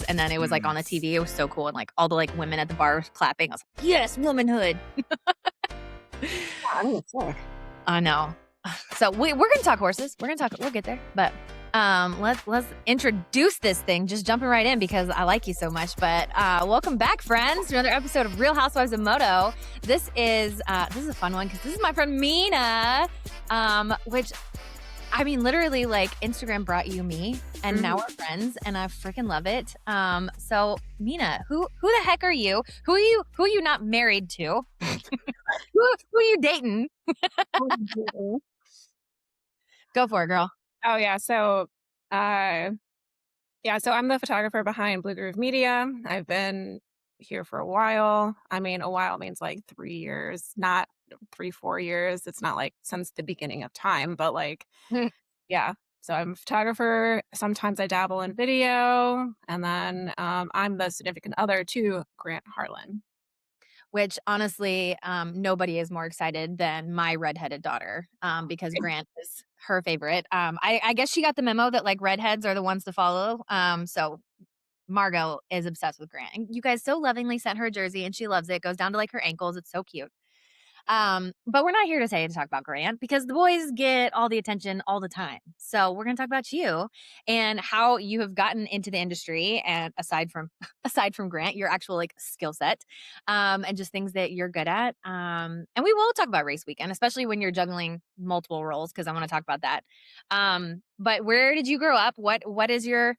and then it was like on the TV. It was so cool, and like all the like women at the bar was clapping. I was like, yes, womanhood. I know. So we're gonna talk horses. We'll get there. But let's introduce this thing. Just jumping right in because I like you so much. But welcome back, friends, to another episode of Real Housewives of Moto. This is a fun one because this is my friend Mina, which I mean, literally, like Instagram brought you me, and now we're friends, and I freaking love it. So Mina, who the heck are you? Who are you not married to? who are you dating? Go for it, girl. Oh yeah. So I'm the photographer behind BluGroove Media. I've been here for a while. I mean, a while means like 3 years, not 3-4 years. It's not like since the beginning of time, but like, yeah. So I'm a photographer. Sometimes I dabble in video, and then I'm the significant other to Grant Harlan. Which honestly, nobody is more excited than my redheaded daughter, because Grant is her favorite. I guess she got the memo that like redheads are the ones to follow. So Margot is obsessed with Grant. And you guys so lovingly sent her a jersey and she loves it. It goes down to like her ankles. It's so cute. But we're not here to talk about Grant because the boys get all the attention all the time. So we're going to talk about you and how you have gotten into the industry, and aside from Grant, your actual like skill set, and just things that you're good at. And we will talk about race weekend, especially when you're juggling multiple roles, because I want to talk about that. But where did you grow up? What is your,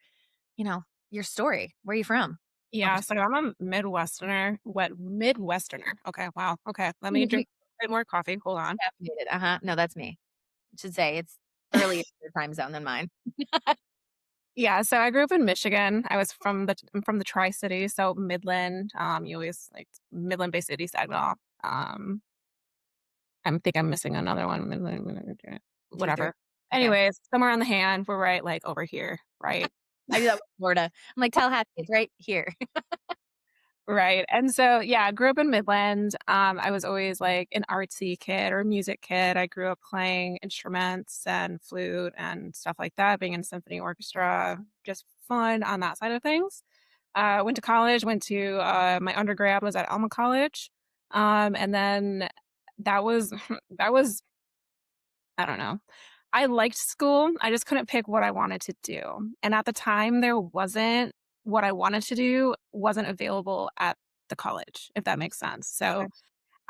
your story? Where are you from? Yeah, so I'm a Midwesterner. What Midwesterner? Okay, wow. Okay, let me drink a bit more coffee. Hold on. Caffeinated. No, that's me. I should say it's earlier in your time zone than mine. Yeah, so I grew up in Michigan. I'm from the Tri-City, so Midland. You always like Midland, Bay City, Saginaw. I think I'm missing another one. Midland, whatever. Okay. Anyways, somewhere on the hand, we're right like over here, right? I do that with Florida. I'm like, Tallahassee, it's right here. Right. And so, yeah, I grew up in Midland. I was always like an artsy kid or music kid. I grew up playing instruments and flute and stuff like that, being in symphony orchestra, just fun on that side of things. Went to college, my undergrad was at Alma College. And then that was, that was, I don't know. I liked school. I just couldn't pick what I wanted to do. And at the time, what I wanted to do wasn't available at the college, if that makes sense. So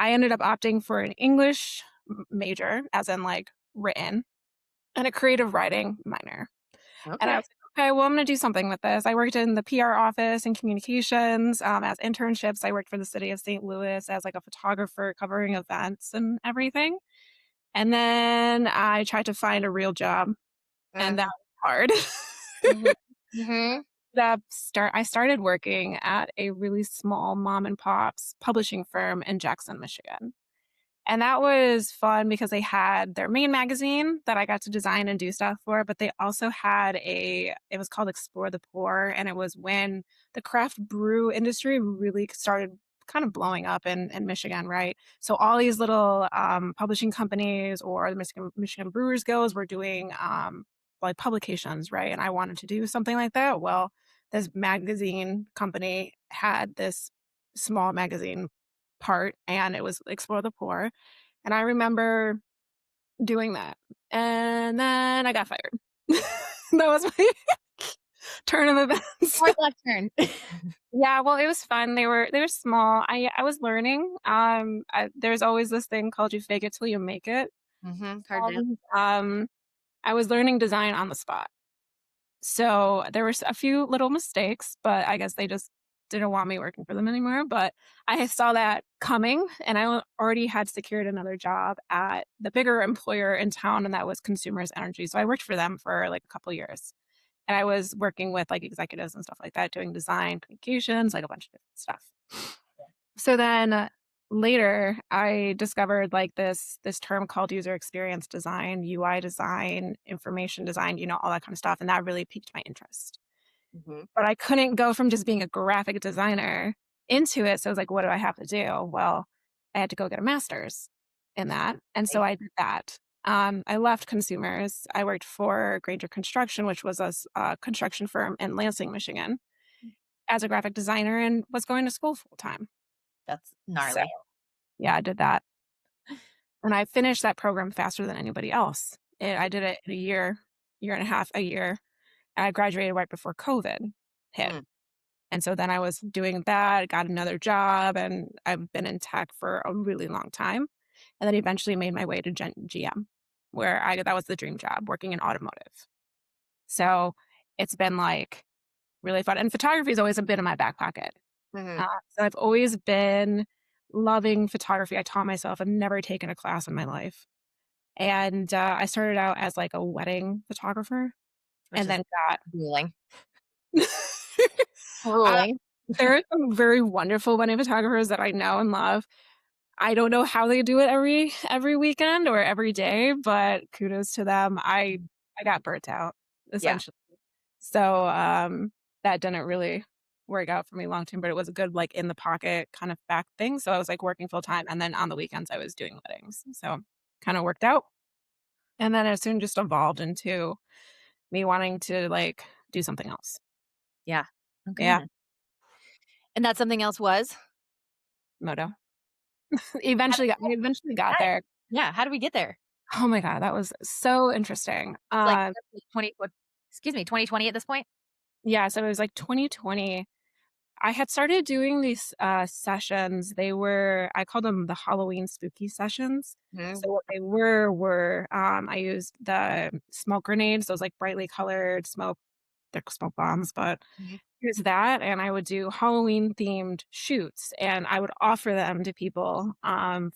I ended up opting for an English major, as in like written, and a creative writing minor. And I was like, okay, well, I'm going to do something with this. I worked in the PR office and communications as internships. I worked for the city of St. Louis as like a photographer covering events and everything. And then I tried to find a real job, and that was hard. I started working at a really small mom and pop's publishing firm in Jackson, Michigan. And that was fun because they had their main magazine that I got to design and do stuff for, but they also had it was called Explore the Pour. And it was when the craft brew industry really started kind of blowing up in Michigan, right? So all these little publishing companies or the Michigan Brewers Guilds were doing like publications, right? And I wanted to do something like that. Well, this magazine company had this small magazine part, and it was Explore the Pour. And I remember doing that. And then I got fired. That was my turn of events. Hard left turn. Yeah, well, it was fun. They were small. I was learning. There's always this thing called you fake it till you make it. Hard to I was learning design on the spot. So there were a few little mistakes, but I guess they just didn't want me working for them anymore. But I saw that coming, and I already had secured another job at the bigger employer in town, and that was Consumers Energy. So I worked for them for like a couple of years. And I was working with like executives and stuff like that, doing design, communications, like a bunch of different stuff. So then later I discovered like this term called user experience design, UI design, information design, all that kind of stuff. And that really piqued my interest. But I couldn't go from just being a graphic designer into it. So I was like, what do I have to do? Well, I had to go get a master's in that. And so I did that. I left Consumers. I worked for Granger Construction, which was a construction firm in Lansing, Michigan. as a graphic designer and was going to school full time. That's So, gnarly. yeah, I did that. And I finished that program faster than anybody else. I did it in a year, year and a half, a year. And I graduated right before COVID hit. Mm, And so then I was doing that, got another job, and I've been in tech for a really long time. And then eventually made my way to GM, where I that was the dream job, working in automotive. So it's been like really fun. And photography has always been in my back pocket. mhm, So I've always been loving photography. I taught myself, I've never taken a class in my life. And I started out as like a wedding photographer which and is then got grueling. uh, Grueling. there are some very wonderful wedding photographers that I know and love. I don't know how they do it every weekend or every day, but kudos to them. I got burnt out, Yeah, essentially. So, that didn't really work out for me long term, but it was a good, like, in the pocket kind of back thing, so I was, like, working full time, and then on the weekends, I was doing weddings, so kinda worked out, and then it soon just evolved into me wanting to, like, do something else. yeah. Oh, Yeah, goodness. And that something else was? Moto. How did I eventually got that there. yeah, how did we get there? Oh my god, that was so interesting. Like, 20 what excuse me, 2020 at this point? Yeah, so it was, like, 2020. I had started doing these, sessions. They were I called them the Halloween spooky sessions. Mhm, So what they were, I used the smoke grenades, those, like, brightly colored smoke they're smoke bombs, but mhm, use that, and I would do Halloween-themed shoots, and I would offer them to people,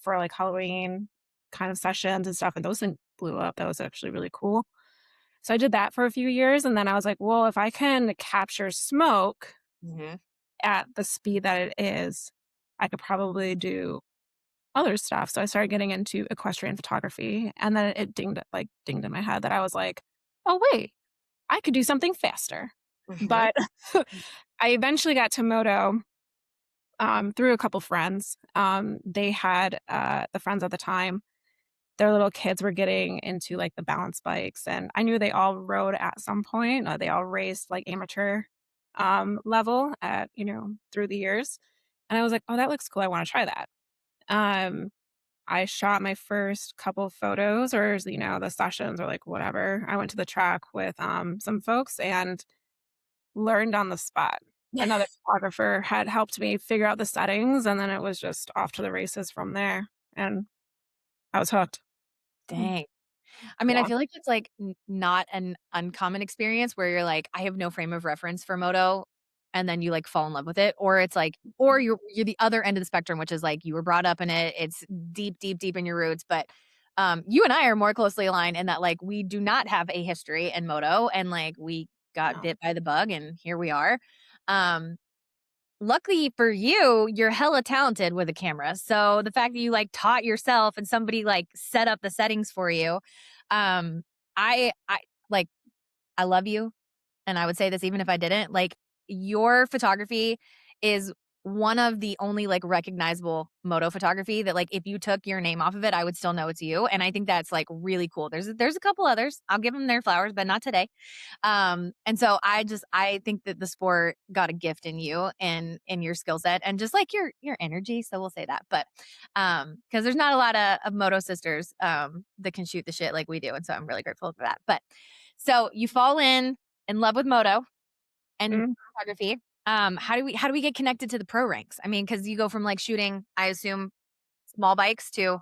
for, like, Halloween kind of sessions and stuff, and those things blew up. That was actually really cool. So I did that for a few years, and then I was like, "Well, if I can capture smoke mhm. at the speed that it is, I could probably do other stuff." So I started getting into equestrian photography, and then it dinged in my head that I was like, "Oh, wait, I could do something faster." Mhm. But I eventually got to Moto, through a couple friends. They had, the friends at the time, their little kids were getting into, like, the balance bikes, and I knew they all rode at some point, they all raced, like, amateur, level at through the years, and I was like, "Oh, that looks cool, I wanna try that." Um, I shot my first couple photos or, the sessions or, like, whatever. I went to the track with, some folks and learned on the spot. Another photographer had helped me figure out the settings, and then it was just off to the races from there, and I was hooked. Mm, Dang. I mean, I yeah. feel like it's, like, not an uncommon experience where you're like, "I have no frame of reference for moto," and then you, like, fall in love with it, or it's like or you're the other end of the spectrum, which is, like, you were brought up in it, it's deep, deep, deep in your roots, but, you and I are more closely aligned in that, like, we do not have a history in moto, and, like, we got No. bit by the bug, and here we are. Um Luckily for you, you're hella talented with a camera, so the fact that you, like, taught yourself and somebody, like, set up the settings for you, um, I like, I love you, and I would say this even if I didn't, like, your photography is one of the only, like, recognizable moto photography that, like, if you took your name off of it, I would still know it's you, and I think that's, like, really cool. There's a couple others, I'll give them their flowers, but not today. And so I think that the sport got a gift in you and in your skill set and just like your energy. So we'll say that. But because there's not a lot of moto sisters that can shoot the shit like we do. And so I'm really grateful for that. But so you fall in love with moto and Mm, photography. How do we get connected to the pro ranks? I mean, because you go from like shooting, I assume, small bikes to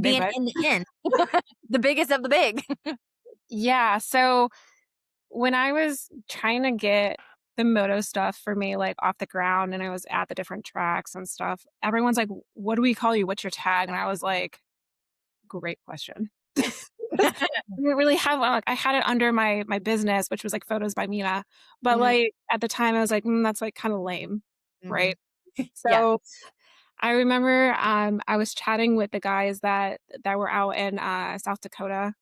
big being bike. in the end, the biggest of the big. Yeah, so when I was trying to get the moto stuff for me, like, off the ground and I was at the different tracks and stuff, everyone's like, "What do we call you? What's your tag?" And I was like, "Great question." 'Cause I didn't really have one, like, I had it under my business, which was, like, Photos by Mina, but, Mhm, like, at the time, I was like, that's, like, kinda lame, mhm. right? Yeah. So, I remember, I was chatting with the guys that were out in, South Dakota.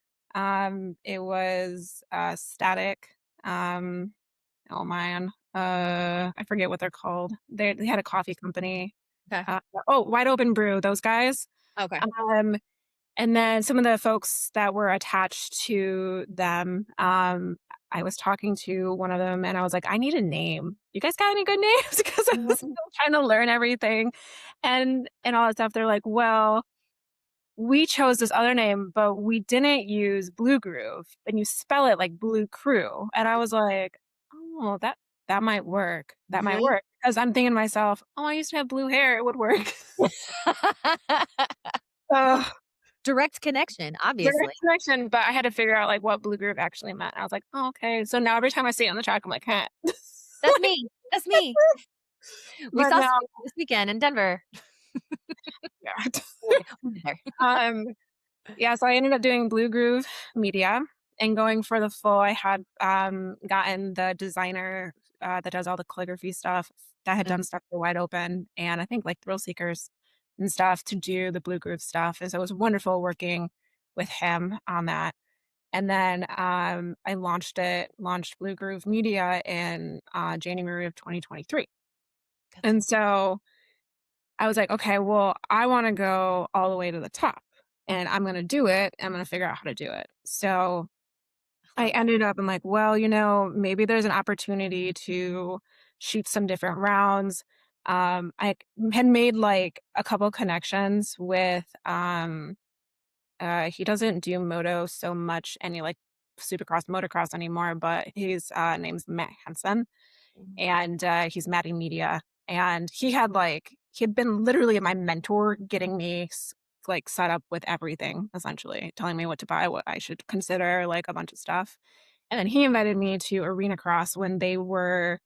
It was, Static, oh, man, I forget what they're called. They had a coffee company. Okay. Uh Wide Open Brew, those guys. Okay. Um And then some of the folks that were attached to them, I was talking to one of them and I was like, "I need a name. You guys got any good names?" Because I was still Mhm. trying to learn everything and all that stuff. They're like, "Well, we chose this other name, but we didn't use Blue Groove, and you spell it like Blue Crew." And I was like, "Oh, that might work. That might Mhm. work." Because I'm thinking to myself, "Oh, I used to have blue hair. It would work." Ugh. Direct connection, Direct obviously. connection, but I had to figure out, like, what Blue Groove actually meant. I was like, "Oh, okay." So now every time I see it on the track, I'm like, "Huh." That's me. That's me. We But saw now Snoopy this weekend in Denver. yeah. We'll be there. Um, yeah, so I ended up doing BluGroove Media and going for the full I had, gotten the designer, that does all the calligraphy stuff that had Mm, done stuff for Wide Open and I think, like, Thrill Seekers and stuff to do the BluGroove stuff, and so it was wonderful working with him on that. And then, I launched BluGroove Media in, January of 2023. that's And so I was like, "Okay, well, I wanna go all the way to the top, and I'm gonna do it, I'm gonna figure out how to do it." So, I I love that. ended up I'm like, "Well, maybe there's an opportunity to shoot some different rounds." I had made, like, a couple connections with, he doesn't do moto so much any, like, supercross, motocross anymore, but his, name's Matt Henson, Mhm. and, he's Maddie Media, and he had been literally my mentor getting me like, set up with everything, essentially, telling me what to buy, what I should consider, like, a bunch of stuff, and then he invited me to Arena Cross when they were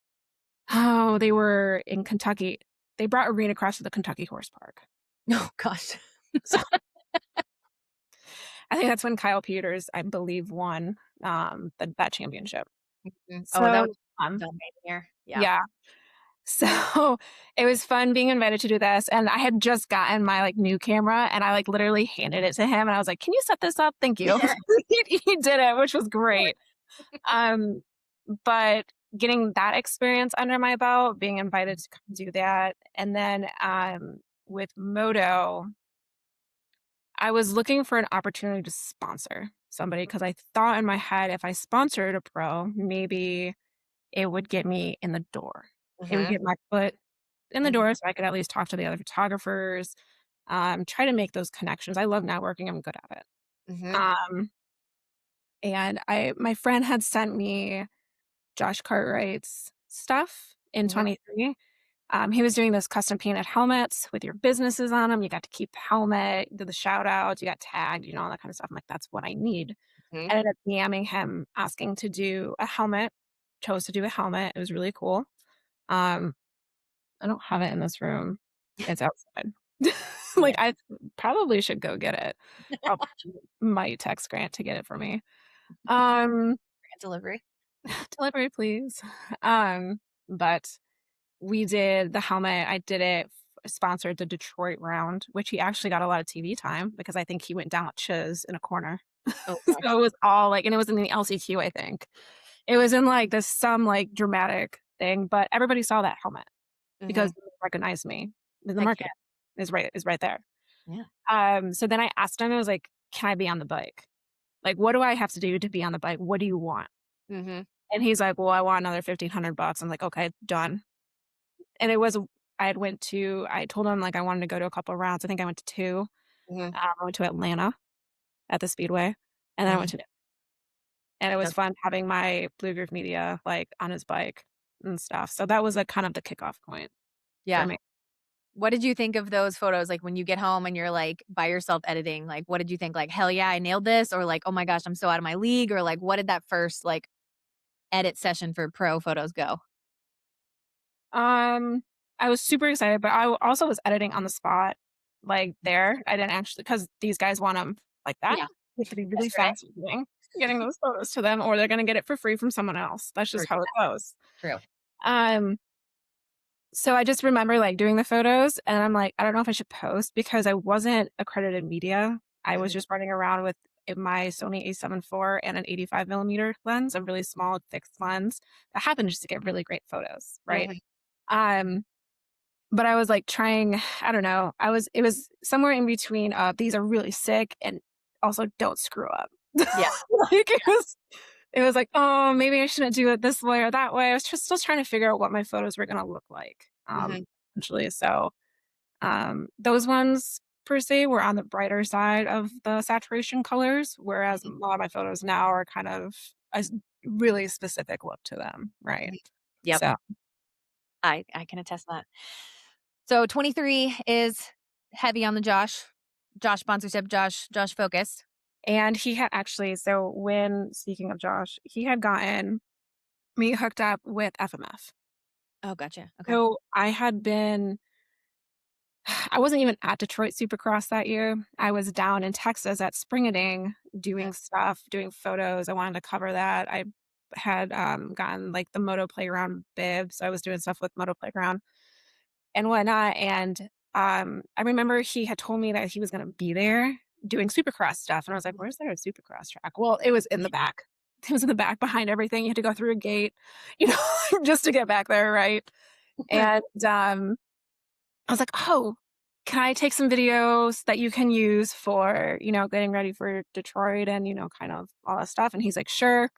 in Kentucky. They brought Arena Cross to the Kentucky Horse Park. Oh gosh. So, I think that's when Kyle Peters, I believe, won, that championship. Mm. Oh, that So, was um filming here. Yeah. yeah. So, it was fun being invited to do this, and I had just gotten my, like, new camera, and I, like, literally handed it to him, and I was like, "Can you set this up? Thank you." He did it, which was great. Um, but getting that experience under my belt, being invited to come do that, and then, with Moto, I was looking for an opportunity to sponsor somebody because I thought in my head, if I sponsored a pro, maybe it would get me in the door. It would Mhm. get my foot in the Mhm. door so I could at least talk to the other photographers, try to make those connections. I love networking, I'm good at it. Mhm. Um, and my friend had sent me Josh Cartwright's stuff in Mhm. 23. He was doing those custom painted helmets with your businesses on them. You got to keep the helmet, do the shout outs, you got tagged, all that kind of stuff. I'm like, that's what I need. Mhm. I ended up DMing him asking to do a helmet, chose to do a helmet. It was really cool. Um, I don't have it in this room. It's outside. Like, Yeah. I probably should go get it. I'll might text Grant to get it for me. Um, Grant delivery. Delivery, please. Um, but we did the helmet. I did it sponsored the Detroit round, which he actually got a lot of TV time because I think he went down with Chiz in a corner. Oh So gosh. it was all like and it was in the LCQ, I think. It was in like this some like dramatic thing, but everybody saw that helmet because Mhm. they recognized me. The Heck market yeah. is right there. Yeah. So then I asked him, I was like, "Can I be on the bike? Like, what do I have to do to be on the bike? What do you want?" Mhm. And he's like, "Well, I want another $1,500." I'm like, "Okay, done." And it was I told him, like, I wanted to go to a couple of rounds. I think I went to 2. Mhm. I went to Atlanta at the Speedway, and then I Mhm. went to and it was That's fun having my Blue Groove Media, like, on his bike and stuff. So that was, like, kind of the kickoff point for yeah. me. What did you think of those photos? Like, when you get home and you're, like, by yourself editing, like, what did you think? Like, "Hell yeah, I nailed this," or like, "Oh my gosh, I'm so out of my league," or like, what did that first, like, edit session for pro photos go? Um, I was super excited, but also was editing on the spot, like, there. I didn't actually because these guys want them like that. Yeah. You have to be really Yesterday? fast getting those photos to them, or they're gonna get it for free from someone else. That's Or just how it goes. true. Um, so I just remember, like, doing the photos, and I'm like, "I don't know if I should post," because I wasn't accredited media. I was Mhm. just running around with my Sony a7 IV and an 85 millimeter lens, a really small fixed lens that happened just to get really great photos, right? Mhm. Um but I was, like, trying I don't know, it was somewhere in between, these are really sick and also don't screw up. Yeah. Like, it was like, "Oh, maybe I shouldn't do it this way or that way." I was just still trying to figure out what my photos were gonna look like, Mhm. essentially, so, those ones per se were on the brighter side of the saturation colors, whereas a Mhm. lot of my photos now are kind of a really specific look to them, right? Mhm. Yep. So I can attest that. So 23 is heavy on the Josh sponsorship, Josh focused. and he had actually so when speaking of Josh, he had gotten me hooked up with FMF. Oh, gotcha. Okay. So I had been I wasn't even at Detroit Supercross that year. I was down in Texas at Springading Mhm. doing stuff, doing photos. I wanted to cover that. I had gotten like the Moto Playground bib, so I was doing stuff with Moto Playground and whatnot. And I remember he had told me that he was going to be there doing Supercross stuff, and I was like, Mhm. "Where's there a Supercross track?" Well, it was in the back. It was in the back behind everything. You had to go through a gate, you know, just to get back there, right? And I was like, "Oh, can I take some videos that you can use for, getting ready for Detroit and, kind of all that stuff?" And he's like, "Sure."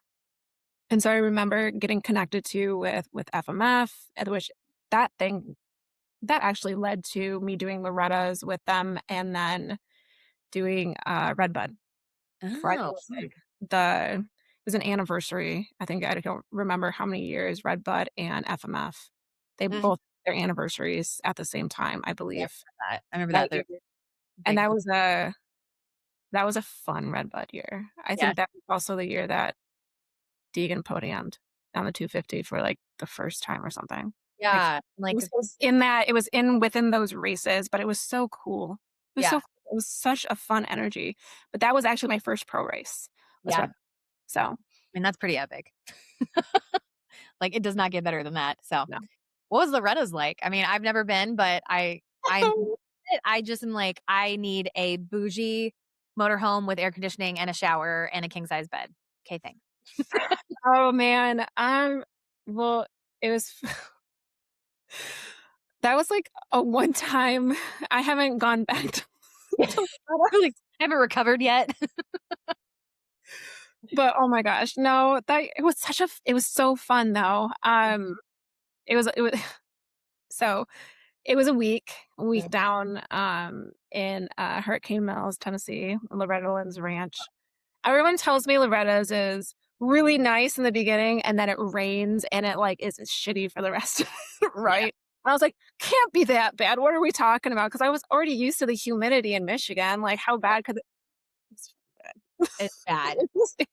And so I remember getting connected to with FMF, at which that thing that actually led to me doing Loretta's with them and then doing Redbud for I think it Oh. was like the it was an anniversary. I think I don't remember how many years Redbud and FMF. They Mhm. both their anniversaries at the same time, I Yeah, believe. I remember That that. year. They're And big. that was a fun Redbud year. I Yeah. think that was also the year that Deegan podiumed on the 250 for, like, the first time or something. Like, Yeah. Like, it was in within those races, but it was so cool. It was so yeah. it was such a fun energy. But that was actually my first pro race, was Yeah. Red so, I mean, that's pretty epic. Like, it does not get better than that. So, no. what was Loretta's like? I mean, I've never been, but I just am like, I need a bougie motorhome with air conditioning and a shower and a king size bed. Okay, thanks. Oh, man, well, it was that was, like, a one time I haven't gone back to Like, I haven't recovered yet. But, oh my gosh, no, that it was so fun though. It was so it was a week Mhm. down, in, Hurricane Mills, Tennessee, Loretta Lynn's ranch. Everyone tells me Loretta's is really nice in the beginning, and then it rains, and it, like, is shitty for the rest of it, Yeah, right? And I was like, "Can't be that bad. What are we talking about?" Because I was already used to the humidity in Michigan, like, how bad could it it's bad. it's bad.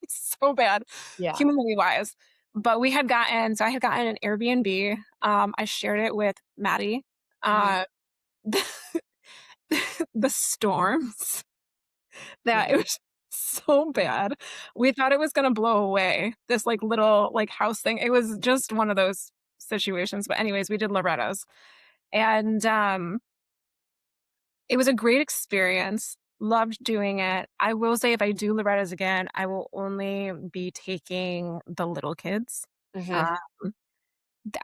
It's so bad, Yeah. humidity-wise. But I had gotten an Airbnb, I shared it with Maddie. Mhm. Uh, the storms that it Yeah. was so bad. We thought it was gonna blow away, this, like, little, like, house thing. It was just one of those situations, but anyways, we did Loretta's, and, it was a great experience, loved doing it. I will say if I do Loretta's again, I will only be taking the little kids. Mhm. Uh,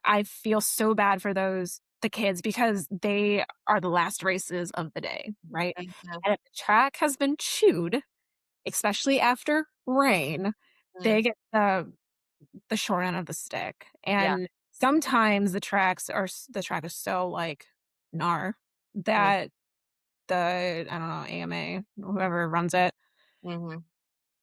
I feel so bad for the kids because they are the last races of the day, right? Mhm. And if the track has been chewed, especially after rain, Mhm. they get the short end of the stick. Yeah. And sometimes the track is so like gnar Mhm. that I don't know, AMA, whoever runs it, Mhm.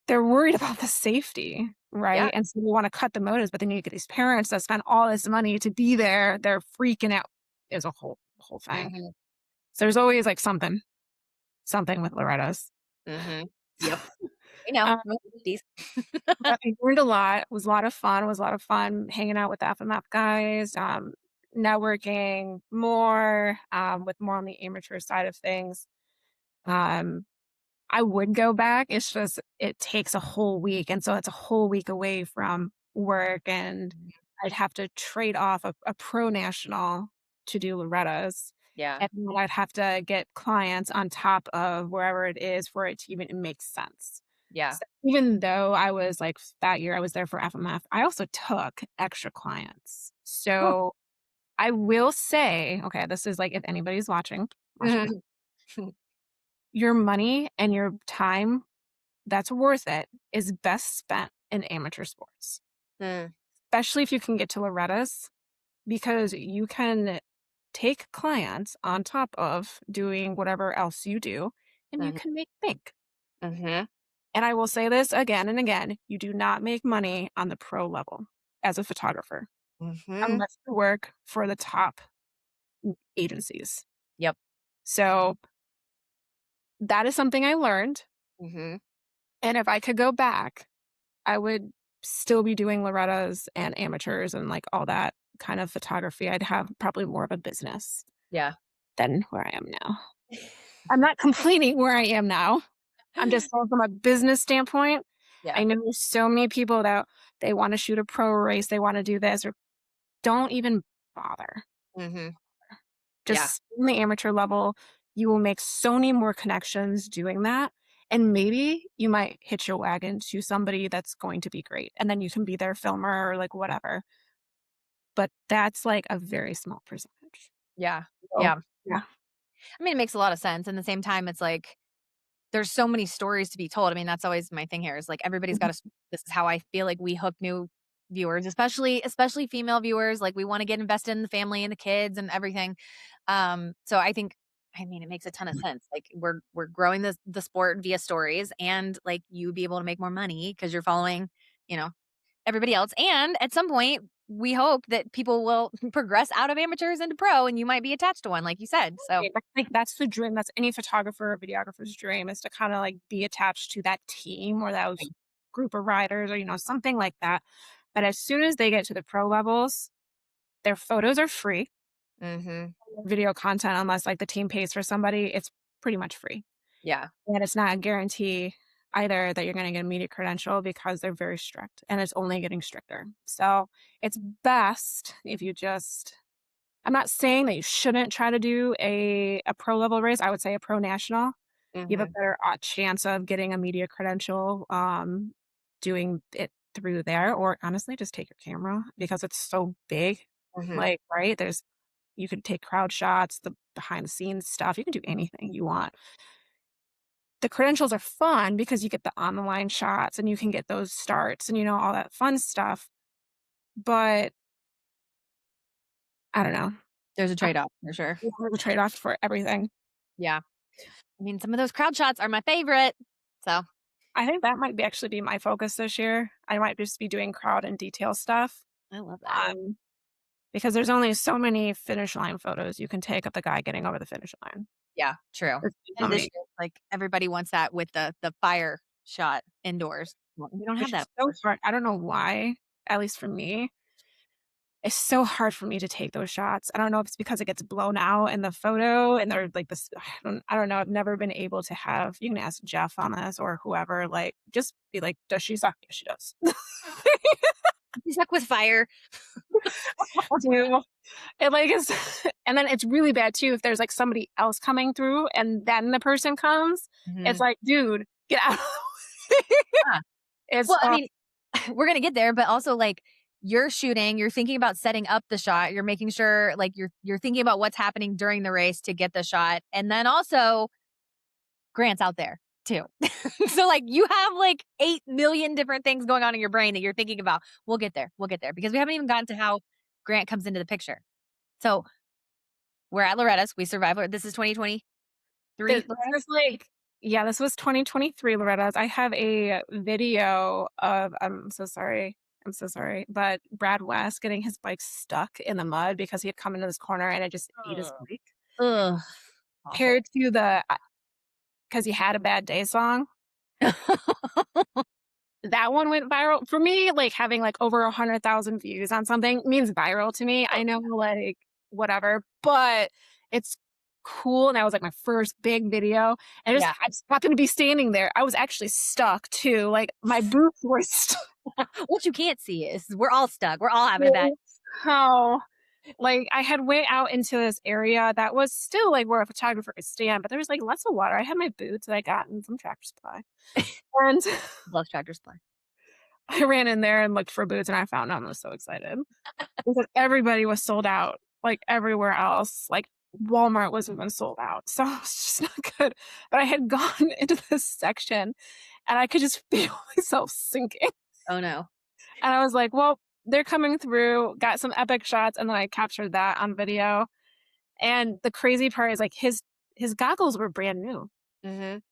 they're worried about the safety, Yeah. right? And so they wanna cut the motives, but then you get these parents that spend all this money to be there, they're freaking out. It's a whole thing. Mhm. So there's always, like, something with Loretta's. Mhm. Yep. I know. Uh, Most 50s. but I learned a lot. It was a lot of fun. It was a lot of fun hanging out with the FMF guys, networking more, with more on the amateur side of things. Um I would go back, it's just it takes a whole week, and so it's a whole week away from work, and Mhm. I'd have to trade off a pro national to do Loretta's, Yeah. and then I'd have to get clients on top of wherever it is for it to even make sense. Yeah. So even though I was, like, that year I was there for FMF, I also took extra clients. Cool. So I will say, okay, this is like if anybody's watching, Mhm. your money and your time that's worth it is best spent in amateur sports, Mm, especially if you can get to Loretta's because you can take clients on top of doing whatever else you do and you mhm, can make bank. mhm, And I will say this again and again, you do not make money on the pro level as a photographer mhm. unless you work for the top agencies. Yep. So that is something I learned. Mhm. And if I could go back, I would still be doing Loretta's and amateurs and like all that kind of photography. I'd have probably more of a business Yeah. than where I am now. I'm not complaining where I am now. I'm just saying from a business standpoint, Yeah. I know there's so many people that they wanna shoot a pro race, they wanna do this or don't even bother. Mhm. Yeah. Just on the amateur level, you will make so many more connections doing that, and maybe you might hitch a wagon to somebody that's going to be great, and then you can be their filmer or, like, whatever, but that's, like, a very small percentage. Yeah. So, Yeah. yeah. I mean, it makes a lot of sense. And the same time, it's like there's so many stories to be told. I mean, that's always my thing here is like everybody's got Mhm. a this is how I feel like we hook new viewers, especially female viewers. Like we want to get invested in the family and the kids and everything. So I mean it makes a ton of sense. Like we're growing the sport via stories and like you be able to make more money because you're following, you know, everybody else. And at some point, we hope that people will progress out of amateurs into pro and you might be attached to one, like you said. So Right, that's the dream, that's any photographer or videographer's dream is to kinda, like, be attached to that team or those group of riders or, something like that, but as soon as they get to the pro levels, their photos are free, mhm. video content, unless, like, the team pays for somebody, it's pretty much free, Yeah. and it's not a guarantee either that you're gonna get a media credential because they're very strict, and it's only getting stricter, so it's best if you just I'm not saying that you shouldn't try to do a pro level race. I would say a pro national. You have a Mhm. better chance of getting a media credential, doing it through there, or honestly, just take your camera because it's so big. Mhm. Like, right? You could take crowd shots, the behind the scenes stuff. You can do anything you want. The credentials are fun because you get the on the line shots and you can get those starts and all that fun stuff. But I don't know. There's a trade-off for sure. There's a trade off for everything. Yeah. I mean, some of those crowd shots are my favorite. So, I think that might be actually be my focus this year. I might just be doing crowd and detail stuff, I love that. um, because there's only so many finish line photos you can take of the guy getting over the finish line. Yeah, true. There's so And this many, year, like, everybody wants that with the fire shot indoors. Well, we don't have which that, is of so course. hard. I don't know why, at least for me, it's so hard for me to take those shots. I don't know if it's because it gets blown out in the photo and they're like this. I don't know. I've never been able to have. You can ask Jeff on this or whoever. Like, just be like, does she suck? Yes, she does. You suck with fire. Do it like is and then it's really bad too if there's, like, somebody else coming through and then the person comes. It's Mhm. like, "Dude, get out." of the way." Yeah. It's, Well, I mean, we're gonna get there, but also, like, you're shooting, you're thinking about setting up the shot, you're making sure, like, you're thinking about what's happening during the race to get the shot, and then also Grant's out there too. So, like, you have, like, 8,000,000 different things going on in your brain that you're thinking about. We'll get there, because we haven't even gotten to how Grant comes into the picture. So, we're at Loretta's, we survived. This is 2023 this Loretta's? was like yeah, this was 2023 Loretta's. I have a video of I'm so sorry, but Brad West getting his bike stuck in the mud because he had come into this corner and it just ate his Ugh. bike. Ugh, Paired awful. to the because he had a bad day song. That one went viral. For me, like, having, like, over 100,000 views on something means viral to me. I know, like, whatever, but it's cool, and that was, like, my first big video, and Yeah. I just happened to be standing there. I was actually stuck too, like, my boots were stuck. What you can't see is we're all stuck, we're all having a bad. How like, I had went out into this area that was still, like, where a photographer could stand, but there was, like, lots of water. I had my boots that I gotten from Tractor Supply, and Love Tractor Supply. I ran in there and looked for boots, and I found them. I was so excited because everybody was sold out. like, everywhere else, like, Walmart was even sold out, so it's just not good, but I had gone into this section, and I could just feel myself sinking, Oh, no. and I was like, "Well, they're coming through," got some epic shots, and then I captured that on video, and the crazy part is, like, his goggles were brand new. Mhm.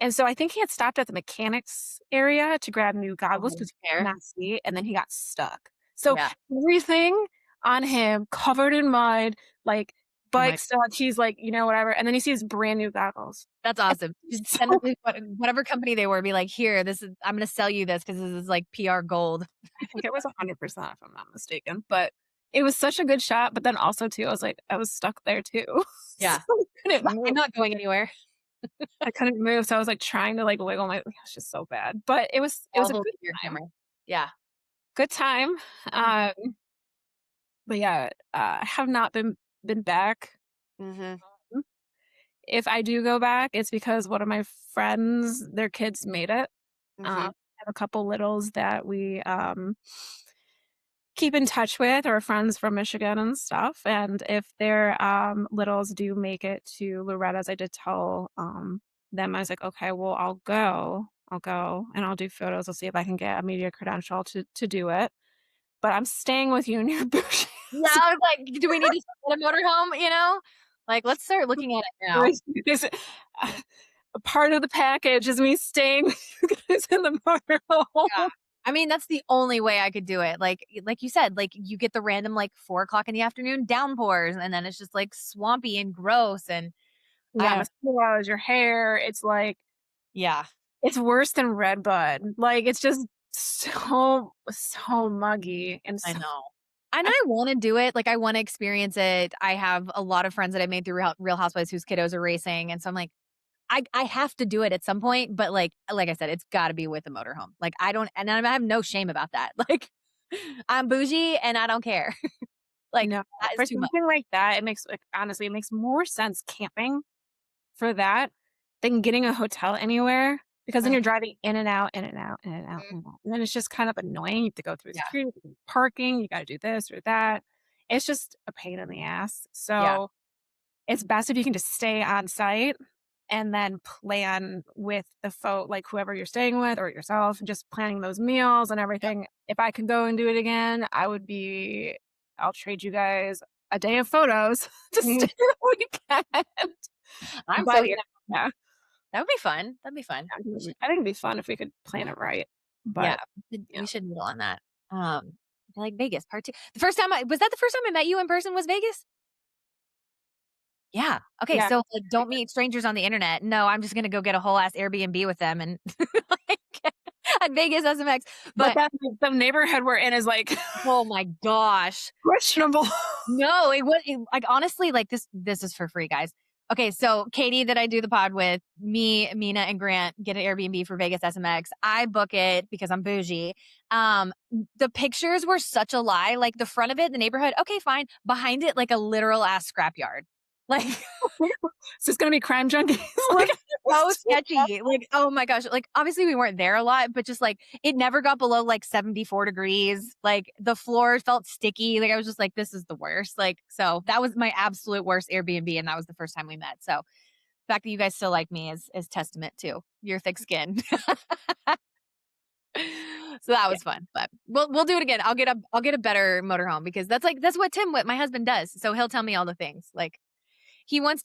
And so I think he had stopped at the mechanics area to grab new goggles Oh, 'cause he could fair. not see, and then he got stuck. So Yeah. everything on him covered in mud, like, Oh my bike stuck, he's like, whatever, and then he sees brand new goggles. That's And awesome. Just so send them to whatever company they were, be like, "Here, this is I'm gonna sell you this because this is, like, PR gold." I think it was 100% if I'm not mistaken, but it was such a good shot, but then also too, I was like, I was stuck there too. So Yeah. I couldn't I'm move. not going anywhere. I couldn't move, so I was, like, trying to, like, wiggle my it was just so bad, but it was All a hold good it to your time. camera. Yeah. Good time. Mhm. Um But yeah, I have not been back. Mhm. Mm. If I do go back, it's because one of my friends, their kids made it. I Mhm. have a couple littles that we, keep in touch with, or friends from Michigan and stuff, and if their, littles do make it to Loretta's, I did tell, them, I was like, "Okay, well, I'll go, and I'll do photos, I'll see if I can get a media credential to do it, but I'm staying with you in your bushes." Yeah, I was like, "Do we need to get a motorhome?" You know? Like, let's start looking at it now. Is it a part of the package is me staying with you guys in the Yeah. motorhome. I mean, that's the only way I could do it. Like you said, like, you get the random, like, 4 o'clock in the afternoon downpours, and then it's just, like, swampy and gross, and, Yeah, um mosquitoes, your hair, it's like yeah. it's worse than redbud. Like, it's just so muggy and I so know. And I I wanna do it, like, I wanna experience it. I have a lot of friends that I made through Real Housewives whose kiddos are racing, and so I'm like, I have to do it at some point, but, like I said, it's gotta be with a motorhome. Like, I don't and I have no shame about that. Like, I'm bougie and I don't care. Like, no, that is for too much. something like that, it makes like, honestly, it makes more sense camping for that than getting a hotel anywhere, because then Mhm, you're driving in and out, in and out, in and out, in and out, and then it's just kind of annoying. You have to go through yeah, security, parking, you gotta do this or that. It's just a pain in the ass. yeah, So, it's best if you can just stay on site and then plan with the like, whoever you're staying with or yourself, just planning those meals and yep. everything. If I could go and do it again, I'll trade you guys a day of photos to Mhm. stay the weekend. I'm so But here. yeah. That would be fun. That'd be fun. We should I think it'd be fun if we could plan it right, yeah, but yeah. we should noodle on that. Like Vegas part 2. The first time I was that the first time I met you in person was Vegas? Yeah. Okay, Yeah, so, like, don't meet strangers on the internet. No, I'm just gonna go get a whole ass Airbnb with them and like at Vegas SMX. but But, the neighborhood we're in is, like, oh my gosh. questionable. No, like, honestly, like, this is for free, guys. Okay, so Katie that I do the pod with, me, Mina, and Grant get an Airbnb for Vegas SMX. I book it because I'm bougie. The pictures were such a lie. Like, the front of it, the neighborhood, okay, fine. Behind it, like, a literal ass scrapyard. Like Is this gonna be crime junkies? like, Like, so sketchy. Like, oh my gosh. Like, obviously we weren't there a lot, but just like it never got below like 74 degrees. Like the floor felt sticky. Like I was just like, this is the worst. Like, so that was my absolute worst Airbnb. And that was the first time we met. So the fact that you guys still like me is testament to your thick skin. So that yeah. was fun. But we'll do it again. I'll get a better motorhome because that's what my husband does. So he'll tell me all the things. Like he wants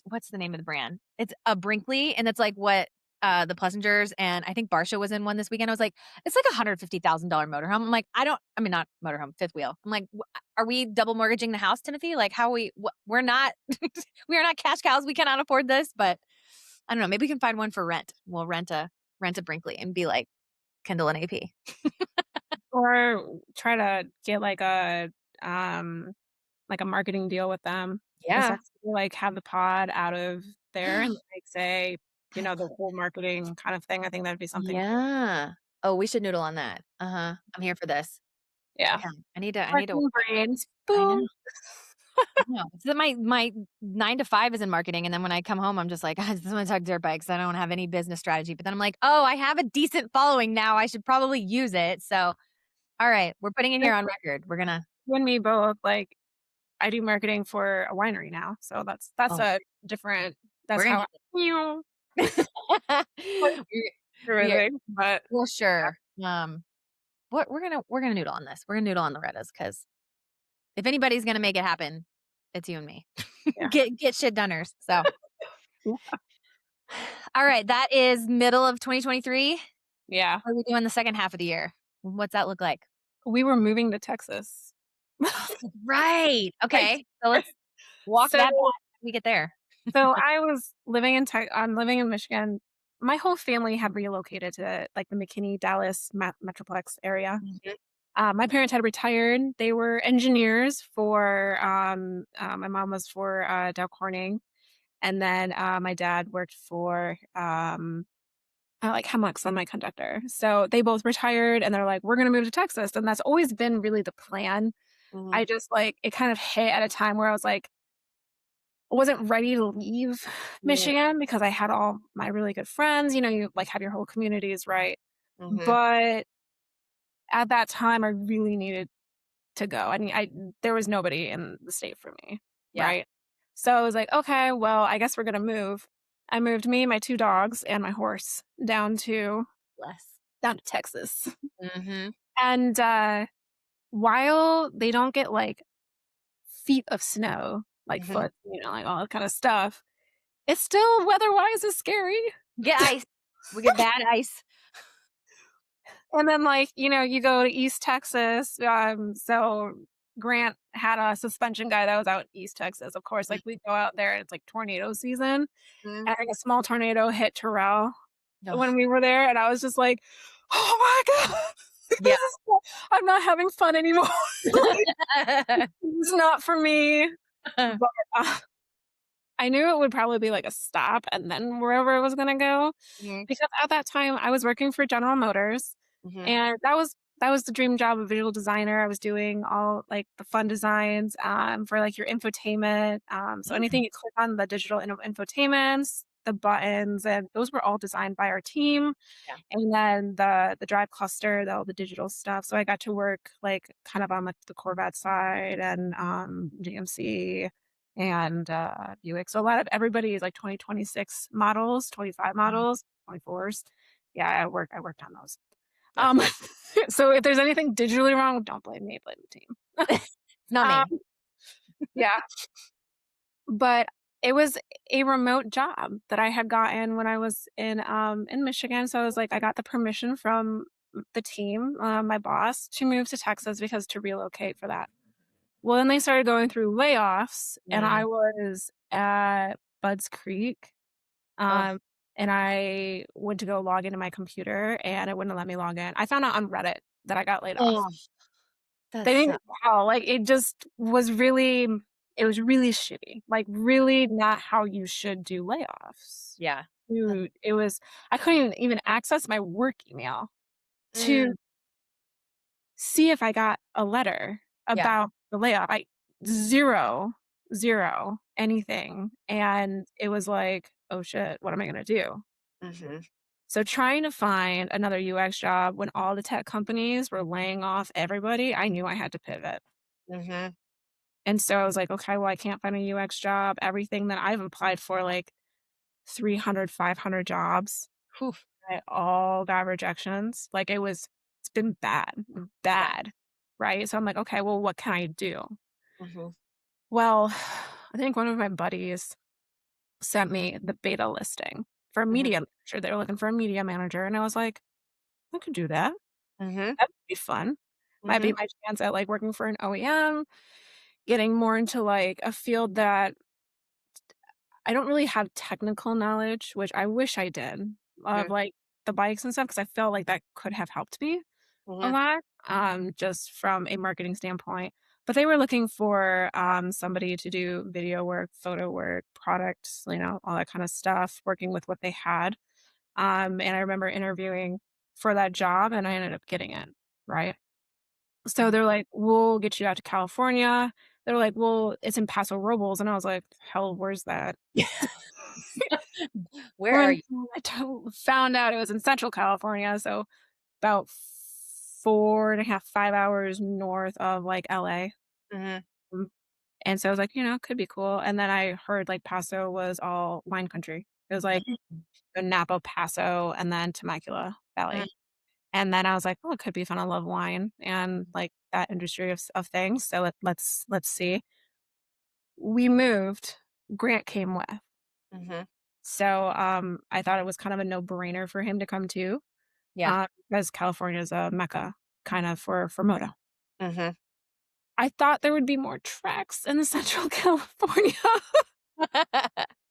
what's the name of the brand? It's a Brinkley, and it's like what, the Plessingers and I think Barsha was in one this weekend. I was like, "It's like a $150,000 motorhome." I'm like, I mean, not motorhome, fifth wheel. I'm like, are we double mortgaging the house, Timothy? Like, how we're not we are not cash cows. We cannot afford this." But I don't know, maybe we can find one for rent. We'll rent a Brinkley and be like Kendall and AP. Or try to get, um, like a marketing deal with them. Yeah. Essentially, like, have the pod out of there and, like, say, the whole marketing kind of thing. I think that'd be something Yeah. Oh, we should noodle on that. Uh-huh. I'm here for this. yeah. Yeah. I need to Marketing brains. I know. Boom. No, so my 9 to 5 is in marketing, and then when I come home, I'm just like, "I just wanna talk dirt bikes. I don't have any business strategy." But then I'm like, "Oh, I have a decent following now. I should probably use it." So, all right, we're putting it here That's on record. We're gonna you and me both, like, I do marketing for a winery now, so that's Oh, a different that's we're gonna how have I to you're yeah, everything, but for sure. We're gonna noodle on this. We're gonna noodle on Loretta's because if anybody's gonna make it happen, it's you and me. yeah. Get shit doners. So, Yeah. all right, that is middle of 2023. Yeah. What are we doing the second half of the year? What's that look like? We were moving to Texas. Oh, right. Like, Okay, so let's walk so that back. How we get there? I was living in I'm living in Michigan. My whole family had relocated to, like, the McKinney, Dallas metroplex area. Mhm, My parents had retired. They were engineers for, my mom was for, Dow Corning, and then, my dad worked for, like, Hemlock Semiconductor. So they both retired, and they're like, "We're gonna move to Texas," and that's always been really the plan. mhm, I just, like, it kind of hit at a time where I was like, wasn't ready to leave mhm, Michigan because I had all my really good friends, you, like, have your whole communities, right? mhm. But at that time, I really needed to go. I mean, there was nobody in the state for me, Yeah, right? So I was like, "Okay, well, I guess we're gonna move." I moved me, my 2 dogs, and my horse bless. down to Texas. Mhm, And, while they don't get, like, feet of snow, like mhm. foot, like all that kinda stuff, it's still weather-wise is scary. Get ice. We get bad ice. And then, like, you go to East Texas, so Grant had a suspension guy that was out in East Texas, of course, like, we go out there, it's, like, tornado season, Mhm. and, like, a small tornado hit Terrell when Ugh, we were there, and I was just like, "Oh my god, yeah. I'm not having fun anymore." Like, it's not for me, but, uh, I knew it would probably be, like, a stop and then wherever it was gonna go, Mhm, because at that time, I was working for General Motors, mhm, and that was the dream job of visual designer. I was doing all, like, the fun designs, for, like, your infotainment, so mm, anything you click on the digital infotainments, the buttons, and those were all designed by our team. yeah. And then the drive cluster, all the digital stuff. So I got to work, like, kind of on, like, the Corvette side and, GMC and, Buick. So a lot of everybody is, like, 2026 models, 25 Mhm. models, 24s. Yeah, I worked on those. That's Um, so if there's anything digitally wrong, don't blame me, blame the team. it's not Um, me. yeah, but it was a remote job that I had gotten when I was in Michigan, so I was like, I got the permission from the team, my boss, to move to Texas because to relocate for that. Well, then they started going through layoffs, and I Mm. was at Budds Creek, Ugh. um, and I went to go log into my computer, and it wouldn't let me log in. I found out on Reddit that I got laid off. Oh, that They didn't sucks. wow, like, it was really shitty, like, really not how you should do layoffs. Yeah. That's Dude, it was I couldn't even access my work email to mm, see if I got a letter yeah. about the layoff. I 0, 0, anything, and it was like, "Oh, shit, what am I gonna do?" Mhm, So trying to find another UX job when all the tech companies were laying off everybody, I knew I had to pivot. mhm. And so I was like, "Okay, well, I can't find a UX job." Everything that I've applied for, like 300, 500 jobs, Whew. I all got rejections. Like, it's been bad, Yeah. bad, right? So I'm like, "Okay, well, what can I do?" Mhm, Well, I think one of my buddies sent me the beta listing for a mhm, media manager. They were looking for a media manager, and I was like, "I could do that. mhm, That'd be fun." Might be mhm, my chance at, like, working for an OEM, getting more into, like, a field that I don't really have technical knowledge, which I wish I did, of, mhm, like, the bikes and stuff, because I feel like that could have helped me a mhm, lot, just from a marketing standpoint. But they were looking for, somebody to do video work, photo work, products, all that kinda stuff, working with what they had. And I remember interviewing for that job, and I ended up getting it, right? So mhm. they're like, "We'll get you out to California." They're like, "Well, it's in Paso Robles," and I was like, "Hell, where's that?" Where are When you? I found out it was in Central California, so about 4.5, 5 hours north of, like, LA. Mhm, Mm. And so I was like, it could be cool. And then I heard like Paso was all wine country. It was like Mhm. the Napa, Paso, and then Temecula Mm, Valley. And then I was like, "Oh, it could be fun. I love wine and, like, that industry of things, so let's see." We moved, Grant came with. mhm. So, I thought it was kind of a no-brainer for him to come too, Yeah. because California is a mecca kind of for moto. Mhm. I thought there would be more tracks in the Central California.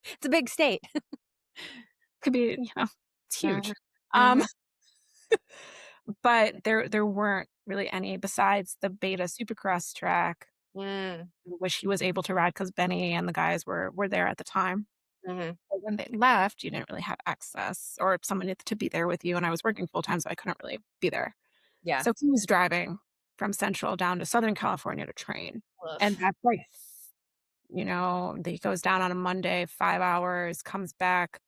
It's a big state. Could be, it's huge. Mhm. Um, Mhm. but there weren't really any besides the Beta Supercross track, Mm. which he was able to ride because Benny and the guys were there at the time. Mhm. But when they left, you didn't really have access or someone needed to be there with you, and I was working full time, so I couldn't really be there. Yeah. So he was driving from Central down to Southern California to train, and Oof. that's like, he goes down on a Monday, 5 hours, comes back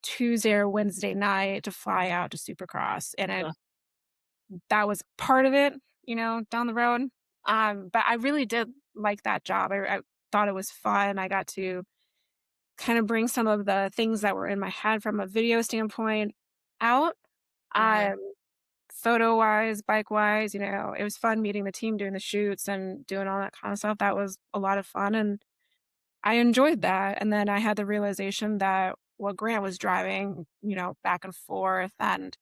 Tuesday or Wednesday night to fly out to Supercross, and Ugh. that was part of it, down the road. But I really did like that job. I thought it was fun. I got to kind of bring some of the things that were in my head from a video standpoint out. Mhm. Um, Photo wise, bike wise, it was fun meeting the team, doing the shoots and doing all that kind of stuff. That was a lot of fun. And I enjoyed that. And then I had the realization that what Grant was driving, back and forth and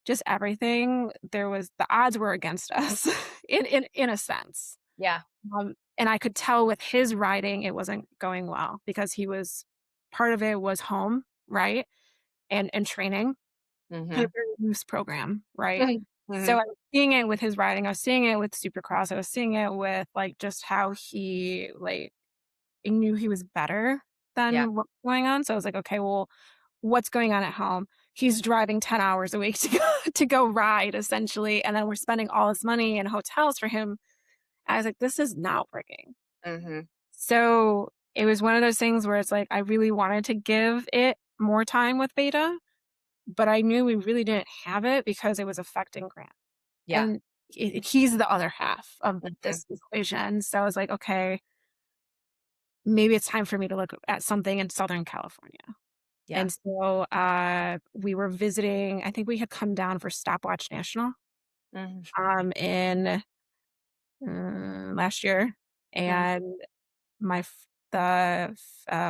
just everything, the odds were against us in a sense. Yeah. And I could tell with his riding it wasn't going well because he was part of it was home, right? And training, had a Mhm. very loose program, right? Mhm. So Mhm. I was seeing it with his riding, I was seeing it with Supercross, I was seeing it with, like, just how he knew he was better Yeah. than what's going on, so I was like, "Okay, well, what's going on at home?" He's driving 10 hours a week to go to go ride essentially, and then we're spending all this money in hotels for him. I was like, "This is not working." Mhm. So, it was one of those things where it's like, I really wanted to give it more time with Beta, but I knew we really didn't have it because it was affecting Grant, Yeah. and he's the other half of Mhm. this equation, so I was like, "Okay, maybe it's time for me to look at something in Southern California." Yeah. And so, we were visiting I think we had come down for Stopwatch National, Mhm. in, last year, Mhm. and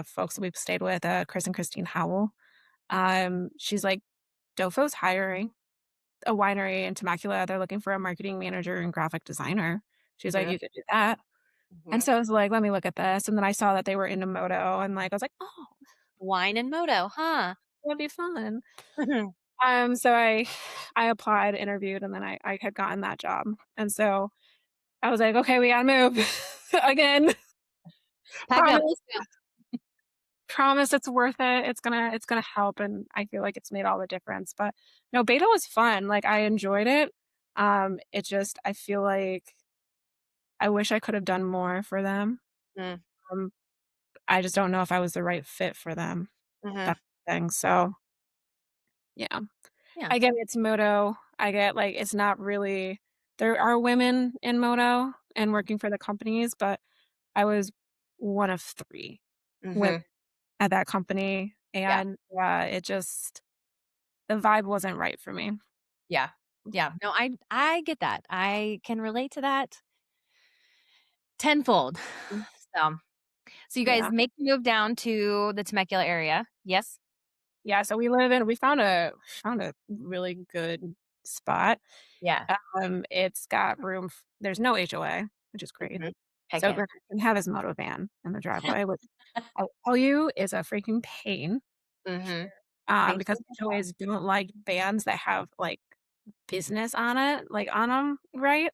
folks that we've stayed with, Chris and Christine Howell, she's like, "Dofo's hiring a winery in Temecula, they're looking for a marketing manager and graphic designer." She's like, Mhm. "You could do that." And Mhm. so I was like, "Let me look at this," and then I saw that they were into moto, and, like, I was like, "Oh, Wine and moto, huh? that'd be fun." Mhm. So I applied, interviewed, and then I had gotten that job, and so I was like, "Okay, we gotta move again. Pack up, Promise, let's go. promise it's worth it. It's gonna help," and I feel like it's made all the difference, but no, Beta was fun, like, I enjoyed it. It just I feel like I wish I could have done more for them. Mm. Um, I just don't know if I was the right fit for them. Mhm. That's the thing, so, yeah. Yeah. I get it's moto. I get, like, it's not really there are women in moto and working for the companies, but I was one of 3 women Mhm. at that company, Yeah. and, it just the vibe wasn't right for me. Yeah. Yeah. No, I get that. I can relate to that tenfold. Mm, So so you guys yeah. make the move down to the Temecula area, yes? Yeah, so we found a really good spot. Yeah. It's got room f there's no HOA, which is great. Mhm. Heck So yeah. Grant can have his moto van in the driveway, which I'll tell you is a freaking pain. Mhm. Because Painful. HOAs don't like bands that have, like, business on it, like, on them, right?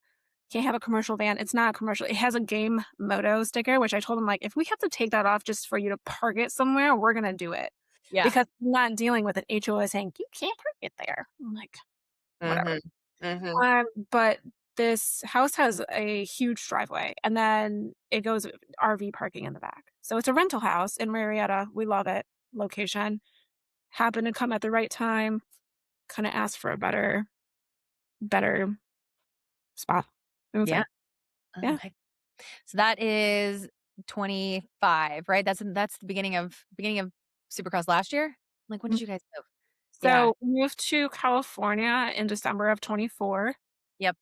Can't have a commercial van. It's not a commercial. It has a Game Moto sticker, which I told him, like, "If we have to take that off just for you to park it somewhere, we're gonna do it." Yeah. Because I'm not dealing with an HOA saying, "You can't park it there." I'm like, "Whatever." Mhm. Mhm. But this house has a huge driveway, and then it goes RV parking in the back. So it's a rental house in Marietta. We love it. Location. Happened to come at the right time, kinda asked for a better spot. It was Yeah. like, Oh, yeah, heck. So that is 25, right? That's the beginning of Supercross last year? Like, when Mm. did you guys move? Yeah. So, we moved to California in December of '24. Yep.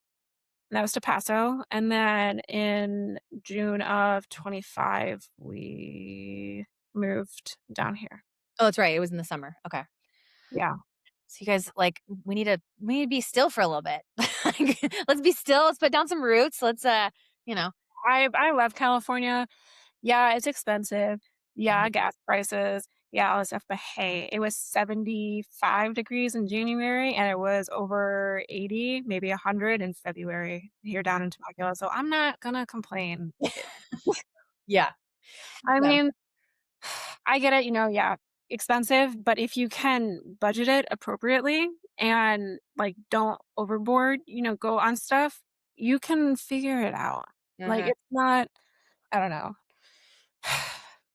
That was to Paso, and then in June of '25, we moved down here. Oh, that's right, it was in the summer. Okay. Yeah. So you guys, like, we need to be still for a little bit. Like, let's be still, let's put down some roots, let's, you know. I love California. Yeah, it's expensive. Mhm. Yeah, gas prices. Yeah, all this stuff, but hey, it was 75 degrees in January, and it was over 80, maybe 100 in February here down in Temecula, so I'm not gonna complain. Yeah. I So mean, I get it, yeah, expensive, but if you can budget it appropriately and, like, don't overboard, go on stuff, you can figure it out. Like, mhm. it's not I don't know.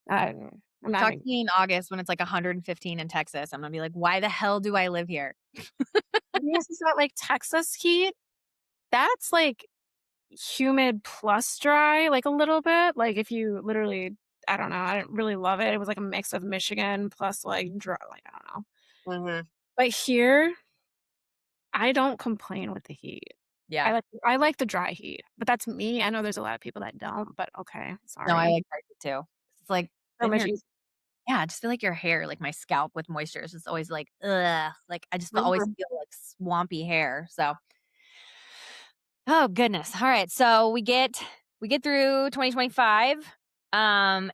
I'm not even Talking in August when it's like 115 in Texas, I'm gonna be like, "Why the hell do I live here?" Yes, it's not like Texas heat. That's, like, humid plus dry, like, a little bit, like, if you literally I don't know, I didn't really love it. It was like a mix of Michigan plus, like, dry like, I don't know. Mhm. But here, I don't complain with the heat. Yeah. I like the dry heat, but that's me. I know there's a lot of people that don't, but okay, No, I sorry. like Target too. It's like, So then much your easier. yeah, I just feel like your hair, like my scalp with moisture is just always like, ugh, like, I just always Mhm, feel like swampy hair, so oh goodness. All right. So we get through 2025.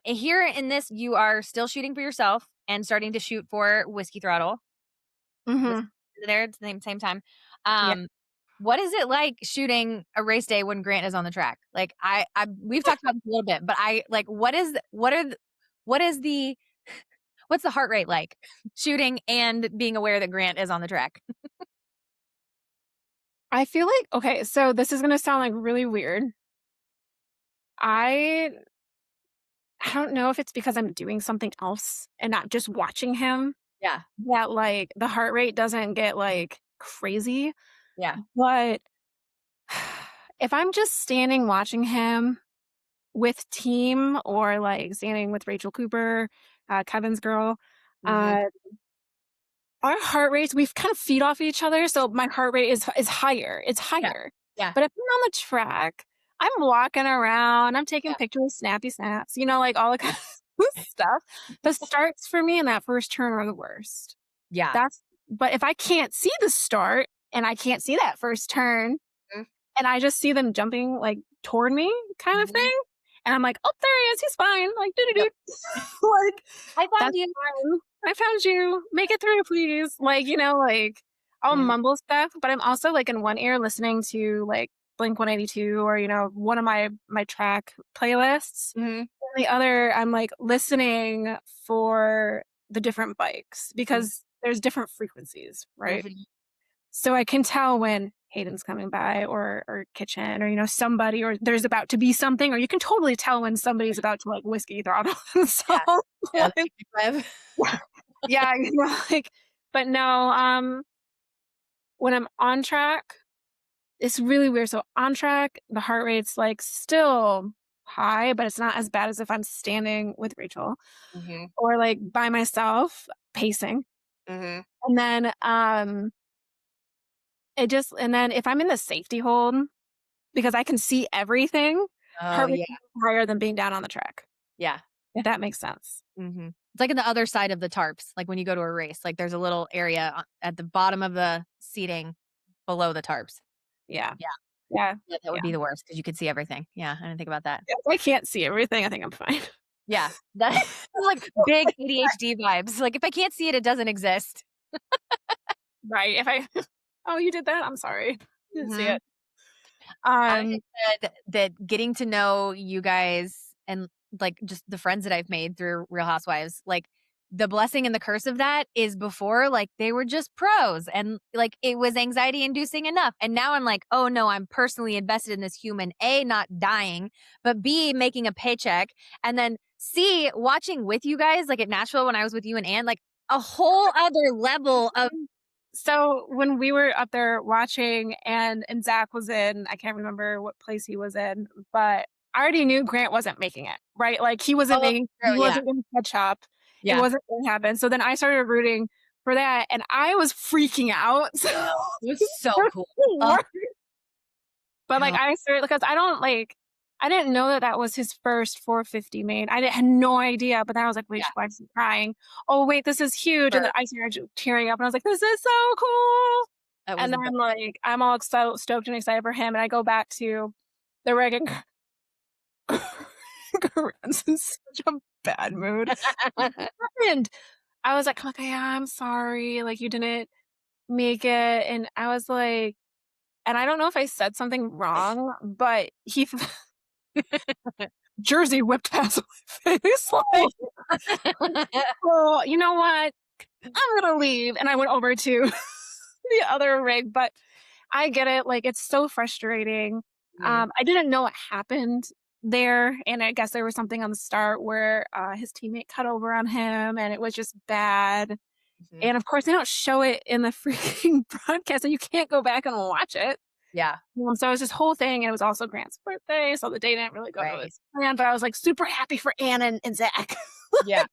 Here in this, you are still shooting for yourself and starting to shoot for Whiskey Throttle. Whiskey mhm. there at the same time. Yeah. Um, what is it like shooting a race day when Grant is on the track? Like I we've talked about this a little bit, but I like what is the what's the heart rate like shooting and being aware that Grant is on the track? I feel like okay, so this is gonna sound, like, really weird. I I don't know if it's because I'm doing something else and not just watching him Yeah. that, like, the heart rate doesn't get, like, crazy, Yeah. but if I'm just standing watching him with team or, like, standing with Rachel Cooper, Kevin's girl, Mhm. uh, our heart rates we kind of feed off each other, so my heart rate is higher, it's Yeah. higher. Yeah. But if I'm on the track, I'm walking around, I'm taking Yeah. pictures, snappy snaps, like, all the kind of stuff. The starts for me in that first turn are the worst. Yeah. That's but if I can't see the start and I can't see that first turn Mhm. and I just see them jumping, like, toward me kind of Mhm. thing, and I'm like, "Oh, there he is, he's fine," like, Yep. "Doo-doo-doo." Like, I found "That's you. fine. I found you. Make it through, please." Like, like, I'll Mhm. mumble stuff, but I'm also, like, in one ear listening to, like, Blink-182 or, one of my track playlists. Mhm. And the other, I'm, like, listening for the different bikes Mhm. because there's different frequencies, right? Mhm. So I can tell when Hayden's coming by or Kitchen or, somebody or there's about to be something, or you can totally tell when somebody's about to, like, whiskey throttle. So, Yeah. Yeah, the like big web. yeah, like but no, when I'm on track, it's really weird. So on track, the heart rate's, like, still high, but it's not as bad as if I'm standing with Rachel Mhm. or, like, by myself pacing. Mhm. And then, and then if I'm in the safety hold, because I can see everything, Oh, heart rate yeah. is higher than being down on the track, Yeah. if that makes sense. Mhm. It's like on the other side of the tarps, like when you go to a race, like there's a little area at the bottom of the seating below the tarps. Yeah. Yeah. Yeah. Yeah, that would Yeah. be the worst because you could see everything. Yeah, I didn't think about that. If I can't see everything, I think I'm fine. Yeah. That like big ADHD vibes. Like if I can't see it, it doesn't exist. Right, if I "Oh, you did that? I'm sorry. Didn't see Mhm. it." I Um, said that getting to know you guys and, like, just the friends that I've made through Real Housewives, like, the blessing and the curse of that is before, like, they were just pros and, like, it was anxiety inducing enough, and now I'm like, "Oh, no, I'm personally invested in this human, A, not dying, but B, making a paycheck, and then C, watching with you guys, like, at Nashville when I was with you and Ann, like, a whole other level of." so when we were up there watching and Zach was in I can't remember what place he was in, but I already knew Grant wasn't making it, right? Like, Oh, he true, yeah. wasn't gonna catch up. It Yeah. wasn't gonna happen. So then I started rooting for that, and I was freaking out. It was so cool. So Oh, but, like, oh, I started because I didn't know that that was his first 450 main. I had no idea, but then I was like, "Wait, yeah, why is he crying? Oh, wait, this is huge." And then first. I started tearing up, and I was like, "This is so cool." That was And the best. then, like, I'm all stoked and excited for him, and I go back to the rig and Corinne's in such a bad mood. "What happened?" I was like, "Okay, I'm sorry, like, you didn't make it," and I was like and I don't know if I said something wrong, but he Jersey whipped past my face, Oh. like, "Well, you know what? I'm gonna leave," and I went over to the other rig, but I get it, like, it's so frustrating. Mhm, I didn't know what happened there, and I guess there was something on the start where, his teammate cut over on him, and it was just bad, mhm. and, of course, they don't show it in the freaking broadcast, so you can't go back and watch it. Yeah, So it was this whole thing, and it was also Grant's birthday, so the day didn't really go right. as planned, but I was, like, super happy for Anna and Zach. Yeah.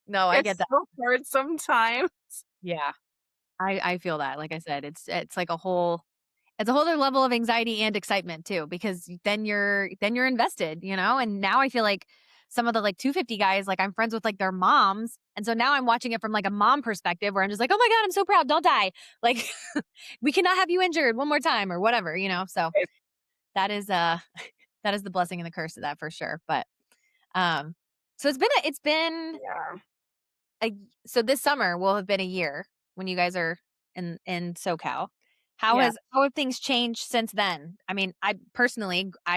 No, I get It's that. so hard sometimes. Yeah. I feel that, like I said, it's like a whole it's a whole other level of anxiety and excitement too, because then you're invested, and now I feel like some of the, like, 250 guys, like, I'm friends with, like, their moms, and so now I'm watching it from, like, a mom perspective where I'm just like, "Oh my god, I'm so proud, don't die." Like, "We cannot have you injured one more time," or whatever, so that is, that is the blessing and the curse of that for sure, but, um, so it's been Yeah. a so this summer will have been a year when you guys are in SoCal. Yeah. How have things changed since then? I mean, I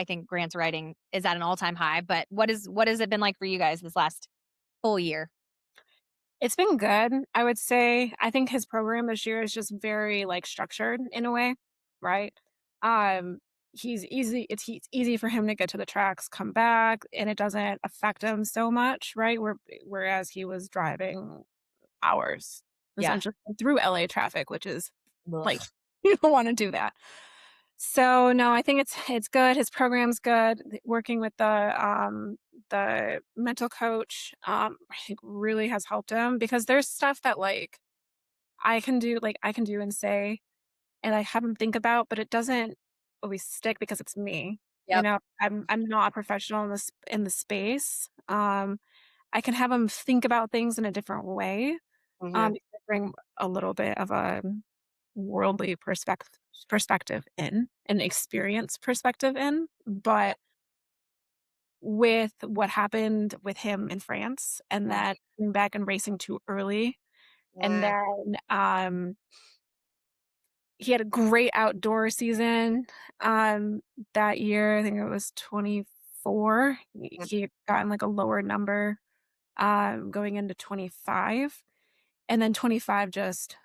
think Grant's writing is at an all-time high, but what has it been like for you guys this last full year? It's been good, I would say. I think his program this year is just very, like, structured in a way, right? Um, he's easy for him to get to the tracks, come back, and it doesn't affect him so much, right? Whereas he was driving hours, Yeah. essentially, through LA traffic, which is, like, Ugh. you don't wanna do that. So, no, I think it's good, his program's good, working with the mental coach, I think really has helped him because there's stuff that, like, I can do and say, and I have him think about, but it doesn't always stick because it's me, Yep. I'm not a professional in the space, I can have him think about things in a different way, Mhm. because I bring a little bit of a worldly perspective in, an experience perspective in, but with what happened with him in France and Mhm. that coming back and racing too early, and Mm, then, he had a great outdoor season, that year, I think it was 24. mm, He had gotten, like, a lower number, going into 25, and then 25 just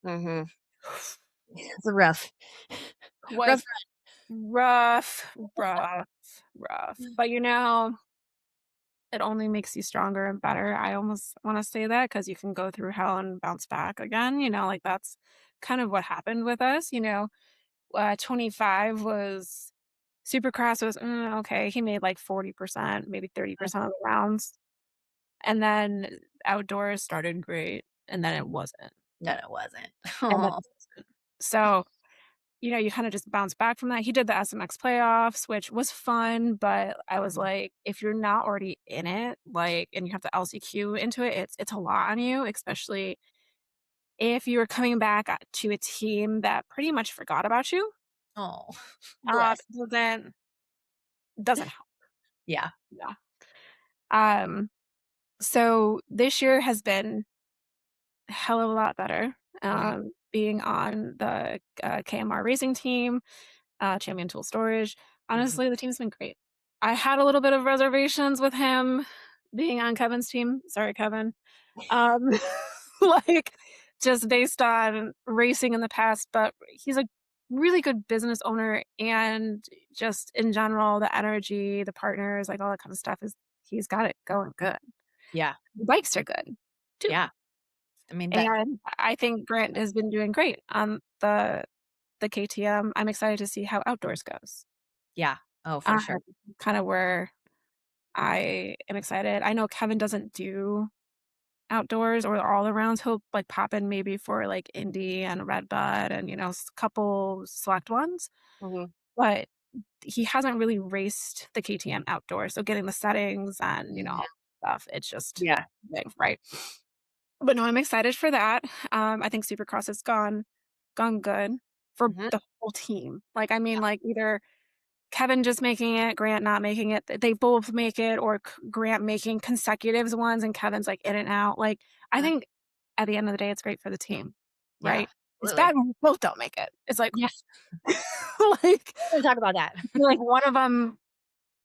mhm. It's a rough rough was rough, rough, rough, run. but, it only makes you stronger and better. I almost wanna say that because you can go through hell and bounce back again, like, that's kind of what happened with us, 25 was Supercross was, okay, he made, like, 40%, maybe 30% of the rounds, and then outdoors started great, and then it wasn't, No, it wasn't. and then Aw. it wasn't. So, you kinda just bounce back from that. He did the SMX playoffs, which was fun, but I was Mhm. like, if you're not already in it, like, and you have to LCQ into it, it's a lot on you, especially if you're coming back, to a team that pretty much forgot about you. Aw. Bless. Doesn't doesn't help. Yeah. Yeah. Um, so this year has been a hell of a lot better, Mhm, being on the, KMR racing team, Champion Tool Storage. mhm. Honestly, the team's been great. I had a little bit of reservations with him being on Kevin's team. Sorry, Kevin. Um, like, just based on racing in the past, but he's a really good business owner and just in general, the energy, the partners, like, all that kind of stuff is he's got it going good. Yeah. The bikes are good too. Yeah. I mean, that And I think Grant has been doing great on the KTM. I'm excited to see how outdoors goes. yeah. Oh, for Um, sure. kind of where I am excited. I know Kevin doesn't do outdoors or all arounds. He'll like pop in maybe for like indie and redbud and couple select ones, Mhm. but he hasn't really raced the KTM outdoors. So getting the settings and Mhm. all that stuff, it's just Yeah. big, right? But no, I'm excited for that. I think Supercross has gone good for Mhm. the whole team. Like, I mean, like either Kevin just making it, Grant not making it, they both make it, or Grant making consecutive ones and Kevin's like in and out. Like, I Uh, think at the end of the day, it's great for the team, yeah, right? It's absolutely. bad when both don't make it. It's like, Yes. like, We're gonna talk about that. like one of them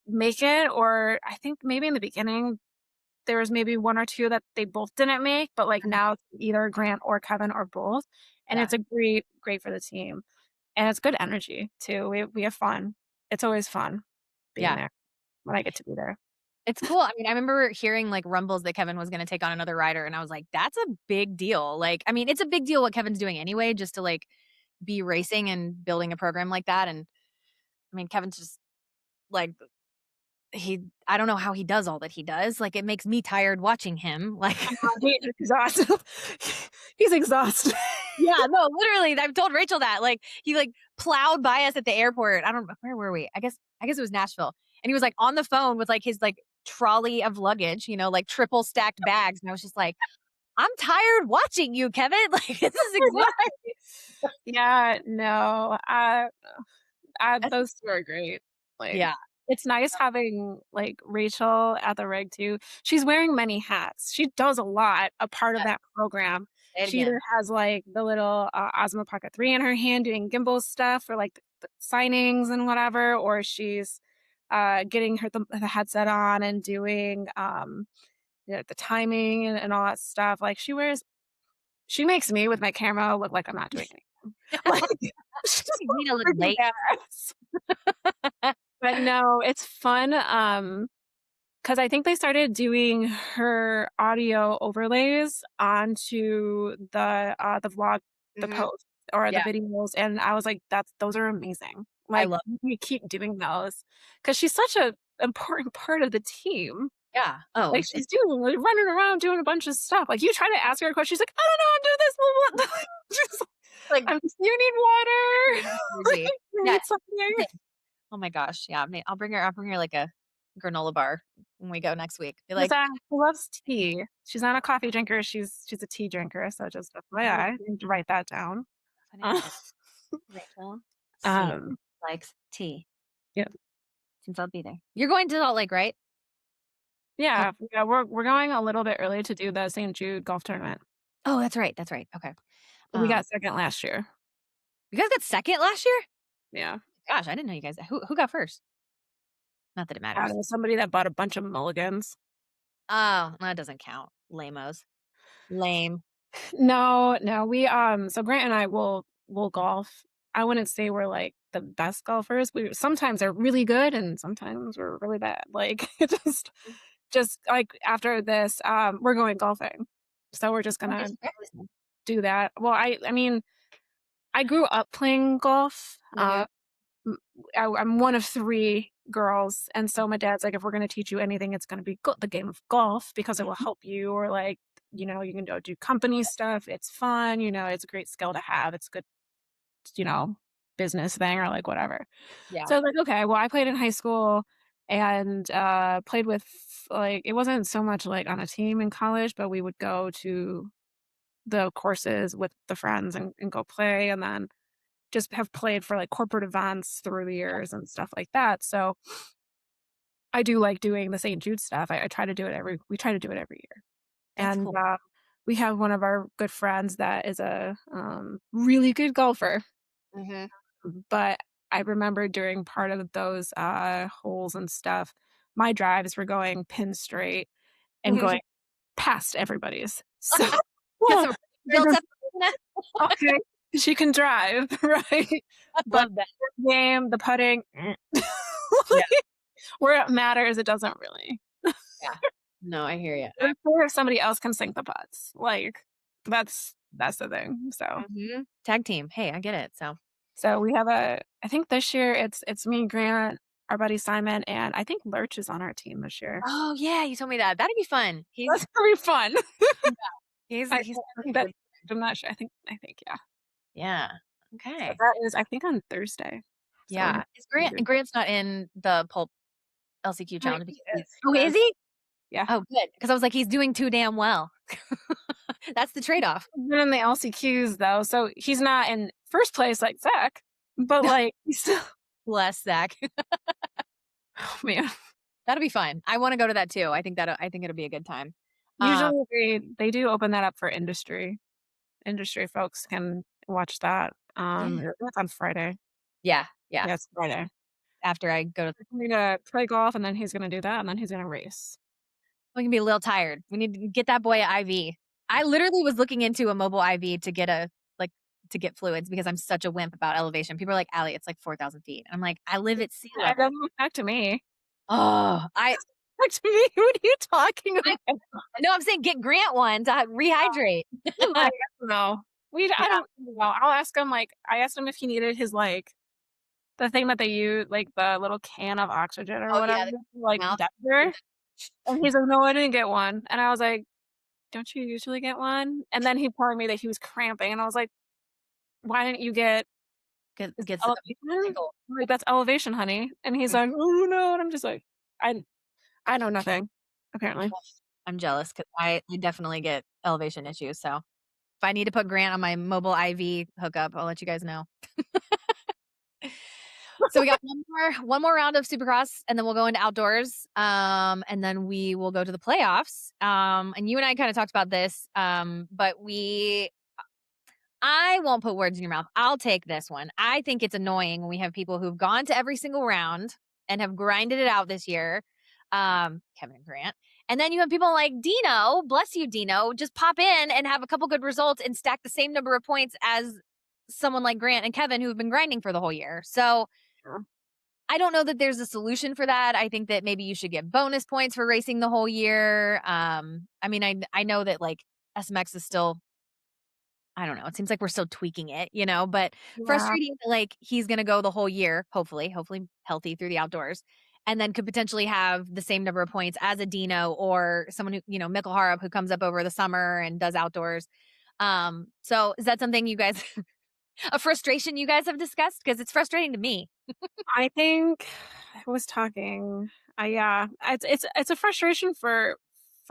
make it, or I think maybe in the beginning there was maybe 1 or 2 that they both didn't make, but, like, Mhm. now it's either Grant or Kevin or both, and Yeah. it's a great for the team, and it's good energy too. We have fun. It's always fun being Yeah. there when I get to be there. It's cool. I mean, I remember hearing, like, rumbles that Kevin was gonna take on another rider, and I was like, "That's a big deal." Like, I mean, it's a big deal what Kevin's doing anyway, just to, like, be racing and building a program like that, and, I mean, Kevin's just, like, I don't know how he does all that he does, like, it makes me tired watching him, like He's exhausted. He's exhausted. Yeah, no, literally, I've told Rachel that, like, he, like, plowed by us at the airport. I don't where were we? I guess it was Nashville, and he was, like, on the phone with, like, his, like, trolley of luggage, like, triple stacked bags, and I was just like, "I'm tired watching you, Kevin." Like, this is exhausting. Yeah, no, That's those 2 are great. Like, Yeah. it's nice having, like, Rachel at the rig too. She's wearing many hats. She does a lot, a part of Yes, that program. say it She either again. has, like, the little, Osmo Pocket 3 in her hand doing gimbal stuff for, like, the signings and whatever, or she's, getting the headset on and doing, the timing and all that stuff. Like, she makes me with my camera look like I'm not doing anything. Like, she's You need a so little freaking late. badass. But no, it's fun, 'cause I think they started doing her audio overlays onto the vlog, the Mhm. posts or the Yeah, videos, and I was like, those are amazing." I Like, love we keep doing those because she's such a important part of the team. Yeah. Oh, Like, she's doing like, running around doing a bunch of stuff. Like, you try to ask her a question, she's like, "I don't know, I'm doing this, blah, blah." Just like, "You need water?" Like, energy. "You Yeah, need something?" oh my gosh, yeah, I'll bring her, like, a granola bar when we go next week. Be like, She loves tea. She's not a coffee drinker, she's a tea drinker, so just "Oh, FYI, you need to write that down. put it Uh, down. Rachel C. um, likes tea, yeah. since I'll be there." You're going to Salt Lake, right? Oh, Yeah, we're going a little bit early to do the St. Jude golf tournament. oh, that's right, okay. We Um, got 2nd last year. you guys got 2nd last year? Yeah. Gosh, I didn't know you guys who got 1st? Not that it matters. Somebody that bought a bunch of mulligans. Oh, that doesn't count. Lamos. Lame. No, no, so Grant and I will golf. I wouldn't say we're, like, the best golfers. We sometimes are really good and sometimes we're really bad. Like, it just, like, after this, we're going golfing. So we're just Oh, gonna nice practice then. do that. Well, I mean, I grew up playing golf. Mhm. M I'm one of 3 girls, and so my dad's like, "If we're gonna teach you anything, it's gonna be the game of golf because it will help you," or, like, "You can go do company stuff. It's fun, it's a great skill to have. It's a good, you know, business thing," or, like, whatever. Yeah. So I was like, "Okay." Well, I played in high school and, played with, like, it wasn't so much, like, on a team in college, but we would go to the courses with the friends and go play, and then just have played for, like, corporate events through the years and stuff like that, so I do like doing the St. Jude stuff. I try to do it every we try to do it every year, That's and, cool. we have one of our good friends that is a, really good golfer, Mhm. but I remember during part of those, holes and stuff, my drives were going pin straight and going past everybody's, so Got some I built just up. Tina. okay, she can drive, right? I But love that. the game, the putting, Yeah, where it matters, it doesn't really. yeah. No, I hear you. Or if somebody else can sink the putts, like, that's the thing, Mhm. Tag team. Hey, I get it, so so we have I think this year it's me, Grant, our buddy Simon, and I think Lurch is on our team this year. Oh, yeah, you told me that. That'd be fun. That's gonna be fun. Yeah, he's I think that good. I'm not sure. I think, yeah. Yeah. So Okay. that is, I think, on Thursday. So Yeah. Is Grant's not in the Pulp LCQ he challenge because is, he's okay, is is. he? Yeah. Oh, good. Because I was like, he's doing too damn well. That's the trade-off. He's been in the LCQs though, so he's not in first place like Zach, but, like, he's still Bless Zach. oh, man. That'll be fun. I wanna go to that too. I think it'll be a good time. Um, Usually they do open that up for industry. Industry folks can watch that. yeah. That's on Friday. Yeah, yeah. Yeah, it's Friday. After I go to He's gonna play golf, and then he's gonna do that, and then he's gonna race. we can be a little tired. We need to get that boy a IV. I literally was looking into a mobile IV to get like, to get fluids because I'm such a wimp about elevation. People are like, "Allie, it's like 4,000 feet." I'm like, "I live at sea It level." doesn't affect me. Oh, Affect me? What are you talking I about? no, I'm saying get Grant one to rehydrate. I don't know. I Yeah. don't know. I'll ask him, like I asked him if he needed his, like the thing that they use, like, the little can of oxygen or Oh, whatever, yeah, the like, mouth. Denver, and he's like, "No, I didn't get one," and I was like, "Don't you usually get one?" And then he told me that he was cramping, and I was like, "Why didn't you get is Gets the elevation?" tickle. I'm like, "That's elevation, honey," and he's like, "Oh, no," and I'm just like, "I I know nothing, apparently." I'm jealous because I definitely get elevation issues, so if I need to put Grant on my mobile IV hookup, I'll let you guys know. So we got one more round of Supercross, and then we'll go into outdoors, and then we will go to the playoffs. And you and I kinda talked about this, but I won't put words in your mouth. I'll take this one. I think it's annoying when we have people who've gone to every single round and have grinded it out this year, Kevin and Grant. And then you have people like Dino, bless you, Dino, just pop in and have a couple good results and stack the same number of points as someone like Grant and Kevin who have been grinding for the whole year. So Sure. I don't know that there's a solution for that. I think that maybe you should get bonus points for racing the whole year. I mean, I know that like SMX is still I don't know, it seems like we're still tweaking it, but Yeah. frustrating that, like, he's gonna go the whole year, hopefully healthy through the outdoors, and then could potentially have the same number of points as a Dino or someone who, Mikkel Harup who comes up over the summer and does outdoors. So is that something you guys a frustration you guys have discussed? Because it's frustrating to me. I think I was talking yeah, it's a frustration for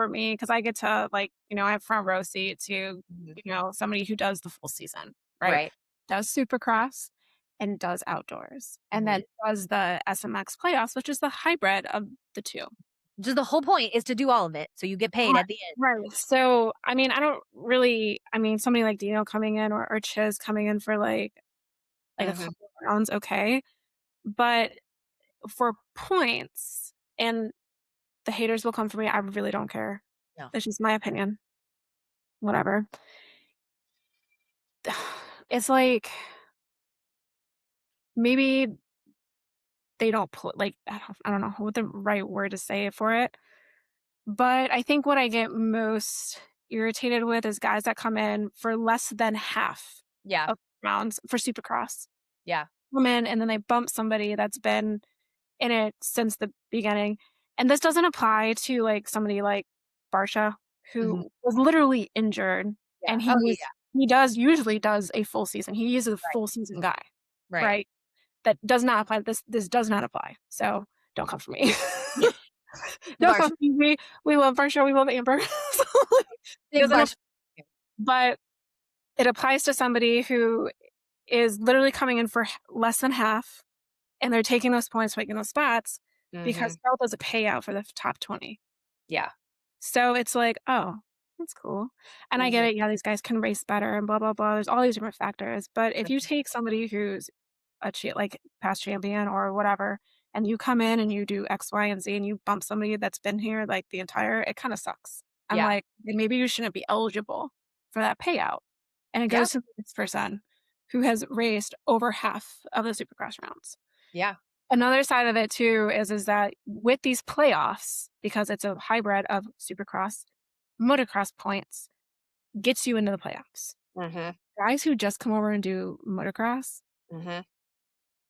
me because I get to, like, I have front row seat to, Mhm. somebody who does the full season, right? Right. Does Supercross and does outdoors, and Mhm. then does the SMX playoffs, which is the hybrid of the 2. Just the whole point is to do all of it, so you get paid Right, at the end. right. So, I mean, I mean, somebody like Dino coming in or Chiz coming in for, like a Mhm. couple of rounds, okay, but for points and the haters will come for me, I really don't care. No. It's just my opinion, whatever. It's like, maybe they don't put like, I don't know what the right word to say for it, but I think what I get most irritated with is guys that come in for less than half Yeah. of rounds for Supercross. Yeah. Come in and then they bump somebody that's been in it since the beginning, and this doesn't apply to, like, somebody like Barsha, Mhm. who was literally injured, Yeah. and Oh, yeah. usually does a full season. He is a Right. full season guy, Right. right? That does not apply. This does not apply, so don't come for me. Don't come Barsha. for me. We love Barsha, we love Amber. So, like, Big doesn't ap Barsha. but it applies to somebody who is literally coming in for less than half, and they're taking those points, taking those spots because Mhm. Belt does a payout for the top 20. Yeah. So it's like, "Oh, that's cool." And I get Mhm. it, yeah, these guys can race better and blah, blah, blah. There's all these different factors, but if you Mhm. take somebody who's like, past champion or whatever, and you come in and you do X, Y, and Z, and you bump somebody that's been here, like, the entire it kinda sucks. I'm Yeah. like, "Then maybe you shouldn't be eligible for that payout." And it Yeah. goes to this person who has raced over half of the Supercross rounds. Yeah. Another side of it too is that with these playoffs, because it's a hybrid of Supercross, motocross points gets you into the playoffs. Mhm. Guys who just come over and do motocross, Mhm.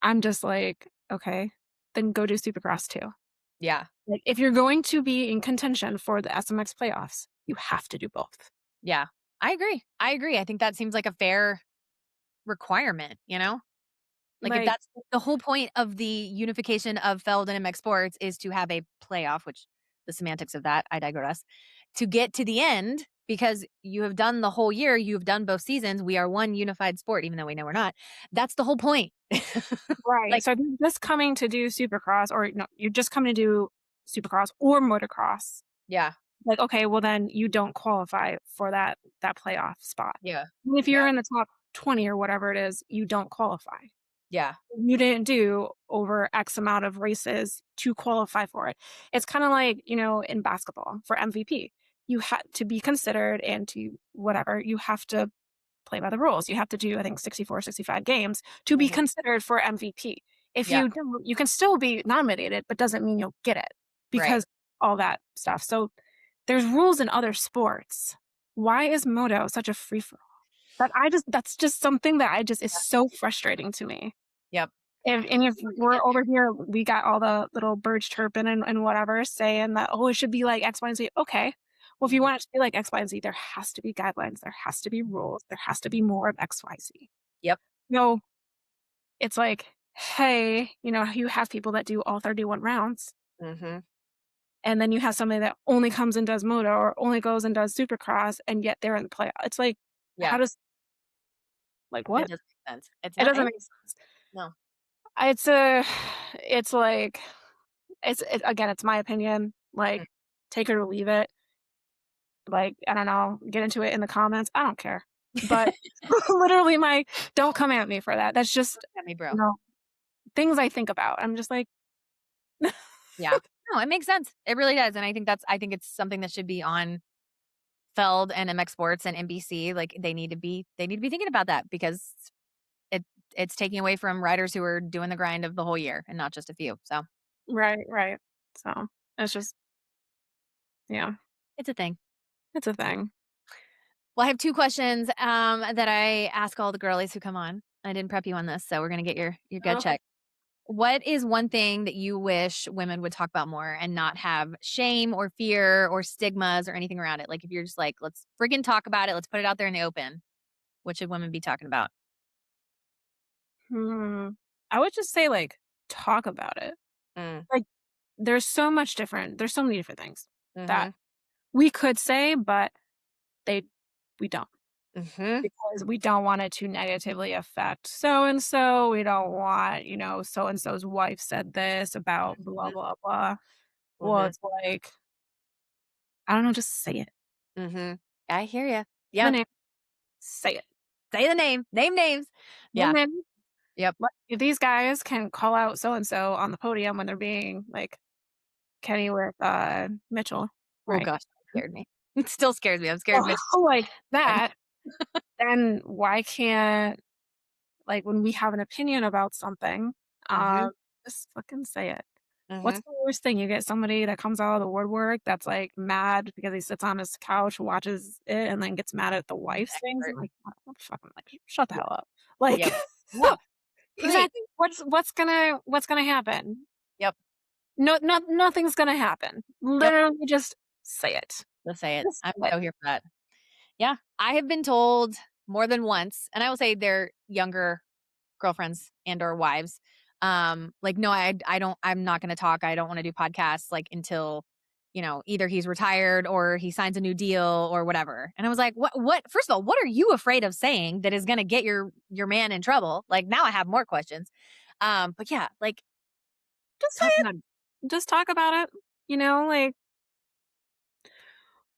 I'm just like, "Okay." then go do Supercross too. Yeah. Like, if you're going to be in contention for the SMX playoffs, you have to do both. Yeah. I agree. I agree. I think that seems like a fair requirement, you know? Like, if Like, that's the whole point of the unification of Feld and MX sports is to have a playoff, which the semantics of that, I digress, to get to the end because you have done the whole year, you've done both seasons, we are one unified sport, even though we know we're not. That's the whole point. right. Like, So if you're just coming to do Supercross, or no, you're just coming to do Supercross or motocross. yeah, Like, okay, well then you don't qualify for that playoff spot. yeah, And if yeah, you're in the top 20 or whatever it is, you don't qualify. yeah, You didn't do over X amount of races to qualify for it. It's kind of like, in basketball for MVP. You had to be considered and to whatever, you have to play by the rules. You have to do, I think, 64, 65 games to be mhm, considered for MVP. If yeah, you don't, you can still be nominated, but doesn't mean you'll get it right. because all that stuff. So there's rules in other sports. Why is Moto such a free for all? That's just something that I just is so frustrating to me. Yep. If See what you we're get over here, we got all the little birds chirping and whatever saying that, "Oh, it should be like X, Y, and Z." Okay. Well, if there. you Mhm, want it to be like X, Y, and Z, there has to be guidelines, there has to be rules, there has to be more of X, Y, Z. yep, No, it's like, hey, you have people that do all 31 rounds, mhm, and then you have somebody that only comes and does moto or only goes and does supercross, and yet they're in the play. It's like, yeah. how does like It what? doesn't make sense. It's It not doesn't make sense. no. It's it's like again, it's my opinion. Mm, Like, take it or leave it. Like, I don't know, get into it in the comments. I don't care. But literally, don't come at me for that. That's just, at me, bro. you know, things I think about. I'm just like, Yeah. No, it makes sense. It really does, and I think it's something that should be on Feld and MX Sports and NBC. Like, they need to be thinking about that because it it's taking away from riders who are doing the grind of the whole year and not just a few. So, right, right. So it's just, yeah, it's a thing. it's a thing. Well, I have 2 questions, that I ask all the girlies who come on. I didn't prep you on this, so we're gonna get your gut Okay. check. What is one thing that you wish women would talk about more and not have shame or fear or stigmas or anything around it? Like, if you're just like, "Let's friggin' talk about it, let's put it out there in the open." What should women be talking about? Hmm. I would just say, like, talk about it. Mm, Like, there's so many different things that mhm, we could say, but they we don't. mhm, Because we don't want it to negatively affect so and so. We don't want, so and so's wife said this about blah, mhm, blah, blah. Well, mhm, it's like, I don't know, just say it. mhm. I hear you. The Yep. name, say it. Say the name. Name names. Name Yeah. it. Yep. Like, if these guys can call out so and so on the podium when they're being like Kenny with Mitchell, Oh right? gosh, that scared me. It still scares me. I'm scared of Well, Mitch. like that, then why can't, like, when we have an opinion about something, Mhm, just fucking say it. What's mhm. the worst thing? You get somebody that comes out of the woodwork that's, like, mad because he sits on his couch, watches it, and then gets mad at the An wife things. I'm expert. like, "What fucking, like, shut the Yeah. hell up." Like, Yep. No. Right. exactly. What's gonna happen? Yep. Nothing's gonna happen. Yep. Literally just say it. Let's say it. Just I'm say it. so here for that. Yeah. I have been told more than once, and I will say they're younger girlfriends and or wives. Like, no, I don't I'm not gonna talk. I don't wanna do podcasts like until, either he's retired or he signs a new deal or whatever. And I was like, what first of all, what are you afraid of saying that is gonna get your man in trouble? Like, now I have more questions. But yeah, like, Just say talk it. about it. Just talk about it. Like,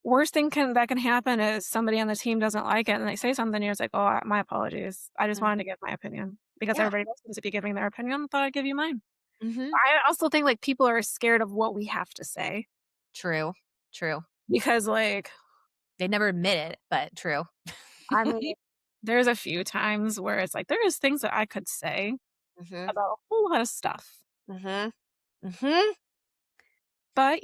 worst thing that can happen is somebody on the team doesn't like it and they say something, you're just like, "Oh, my apologies. I just wanted to Mhm. give my opinion." Because Yeah. everybody else seems to be giving their opinion, I thought I'd give you mine. Mhm. I also think, like, people are scared of what we have to say True. True. because, like, They never admit it, but true. I mean, there's a few times where it's like, there is things that I could say Mhm. about a whole lot of stuff, Mhm. Mhm. but,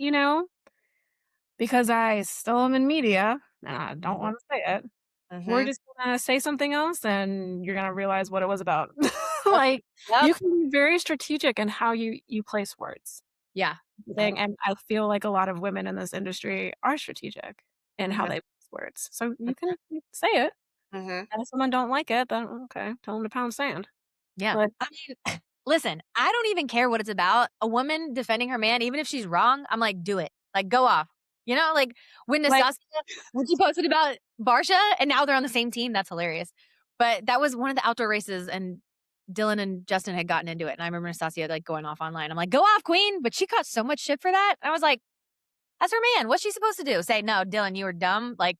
because I still am in media, and I don't Mhm. wanna say it, we're Mhm. just gonna say something else, and you're gonna realize what it was about. Yep. Like, Yep. you can be very strategic in how you place words. Yeah. Yep. Thing, and I feel like a lot of women in this industry are strategic in how Mhm. they place words. So you can say it, Mhm. and if someone don't like it, then okay, tell them to pound sand. Yeah. But I mean, listen, I don't even care what it's about. A woman defending her man, even if she's wrong, I'm like, do it. Like, go off. You know, like when like, Nastasia, when she posted about Barsha and now they're on the same team, that's hilarious. But that was one of the outdoor races and Dylan and Justin had gotten into it. And I remember Nastasia like going off online. I'm like, go off, queen. But she caught so much shit for that. I was like, that's her man. What's she supposed to do? Say, no, Dylan, you were dumb. Like,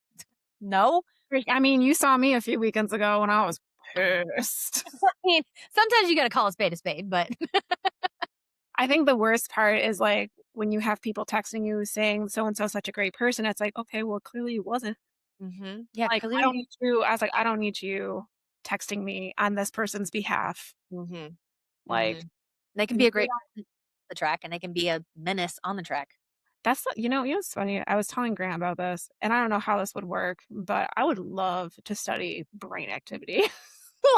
no. I mean, you saw me a few weekends ago when I was pissed. I mean, sometimes you got to call a spade, but I think the worst part is, like, when you have people texting you saying so and so such a great person, it's like, "Okay, well, clearly you wasn't." yeah, Like, clearly. I was like, "I don't need you texting me on this person's behalf." Mhm. Like, Mhm. They can be maybe a great the track and they can be a menace on the track. It's funny, I was telling Grant about this, and I don't know how this would work, but I would love to study brain activity.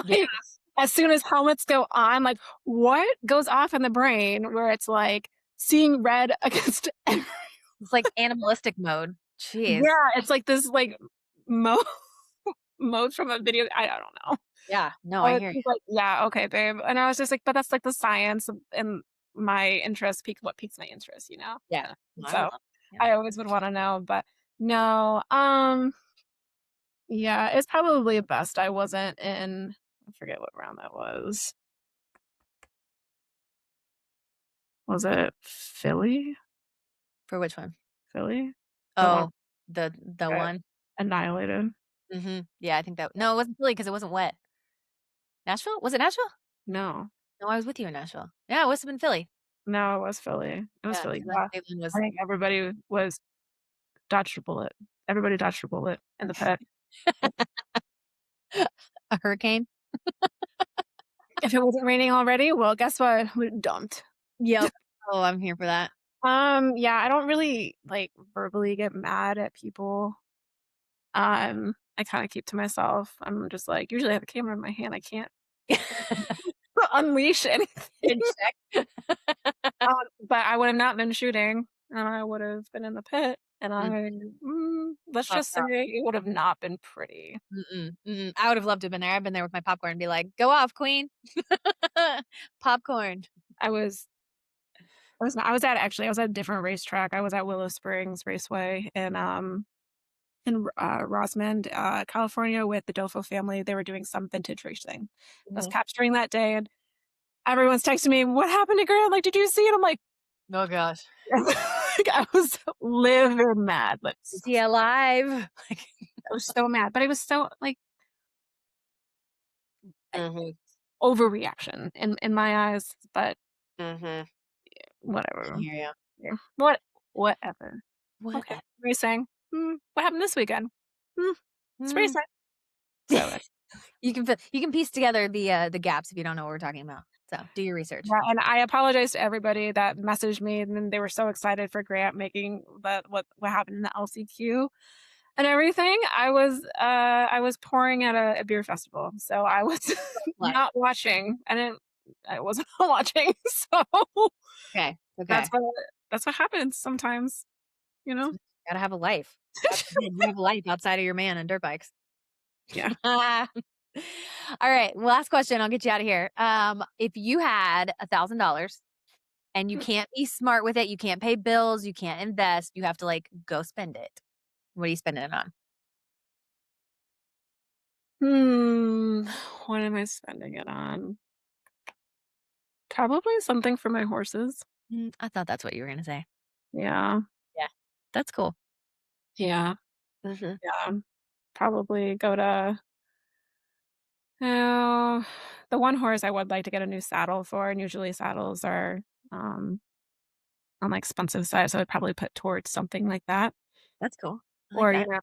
Yeah, Like, as soon as helmets go on, like, what goes off in the brain where it's, like, seeing red against every it's like animalistic mode. Jeez. Yeah, it's like this, like, mo mode from a video I don't know. Yeah, no, I I was hear you. just like, "Yeah, okay, babe," and I was just like, "But that's, like, the science and my interest pique what piques my interest," you know? Yeah. Yeah. No, I would So, love yeah. I always would wanna know, but no, yeah, it's probably best I wasn't in I forget what round that was. Was it Philly? For which one? Philly? The one Oh, the that one? annihilated? Yeah, I think that no, it wasn't Philly because it wasn't wet. Nashville? Was it Nashville? No. No, I was with you in Nashville. Yeah, it must've been Philly. No, it was Philly. It was Yeah, Philly, 'cause then yeah. Cleveland I was think everybody was dodged a bullet. Everybody dodged a bullet in the pit. a hurricane. If it wasn't raining already, well, guess what? We dumped. Yep. Oh, I'm here for that. Yeah, I don't really, like, verbally get mad at people. I kinda keep to myself. I'm just like, usually I have a camera in my hand, I can't unleash anything. In check. But I would have not been shooting, and I would have been in the pit, and Mm, let's popped just say out. it would have not been pretty. I would have loved to have been there. I've been there with my popcorn and be like, "Go off, queen." Popcorn. I was I was at a different racetrack. I was at Willow Springs Raceway in Rosamond, California with the Dofo family. They were doing some vintage racing. I was Mhm. capturing that day, and everyone's texting me, "What happened to Grant? Like, did you see it?" I'm like, Oh gosh. like, I was livid mad, but Is he alive? Like I was so mad, but it was so, like, I mhm, overreaction in my eyes, but mhm. I whatever. hear ya. Yeah. Whatever. Okay. Whatever. Racing. What happened this weekend? Hmm, it's Mm. racing. So You can piece together the gaps if you don't know what we're talking about. So, do your research. yeah, and I apologize to everybody that messaged me, and then they were so excited for Grant making what happened in the LCQ and everything. I was pouring at a beer festival, so I was Life. not watching. I wasn't watching, so Okay, that's okay. what that's what happens sometimes, you know? Gotta have a life. God forbid you have a life outside of your man and dirt bikes. Yeah. All right, last question, I'll get you out of here. If you had $1,000 and you can't be smart with it, you can't pay bills, you can't invest, you have to, like, go spend it. What are you spending it on? Hmm, what am I spending it on? Probably something for my horses. I thought that's what you were gonna say. Yeah. Yeah, that's cool. Yeah. Mhm. Yeah. Probably go to oh, the one horse I would like to get a new saddle for, and usually saddles are, um, on the expensive side, so I'd probably put towards something like that, That's cool. I like or, that.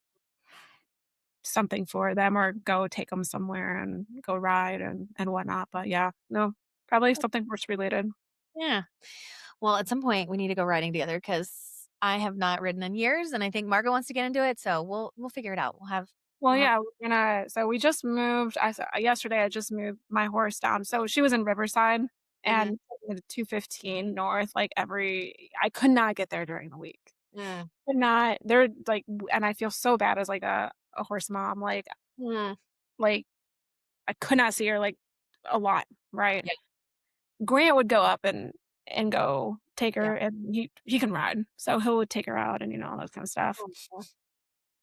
something for them, or go take them somewhere and go ride and whatnot, but yeah, no, probably something horse related. Yeah. Well, at some point, we need to go riding together because I have not ridden in years, and I think Margo wants to get into it, so we'll figure it out. We'll have Well, Uh-huh. yeah, we're gonna so we just moved yesterday, I just moved my horse down. So she was in Riverside Mhm. and the 215 north, like, I could not get there during the week. Mm. Could not they're, like and I feel so bad as, like, a horse mom, Mm. like, I could not see her, like, a lot, right? Yeah, Grant would go up and go take yeah. her, and he can ride, so he'll take her out and, all that kind of stuff. Aw.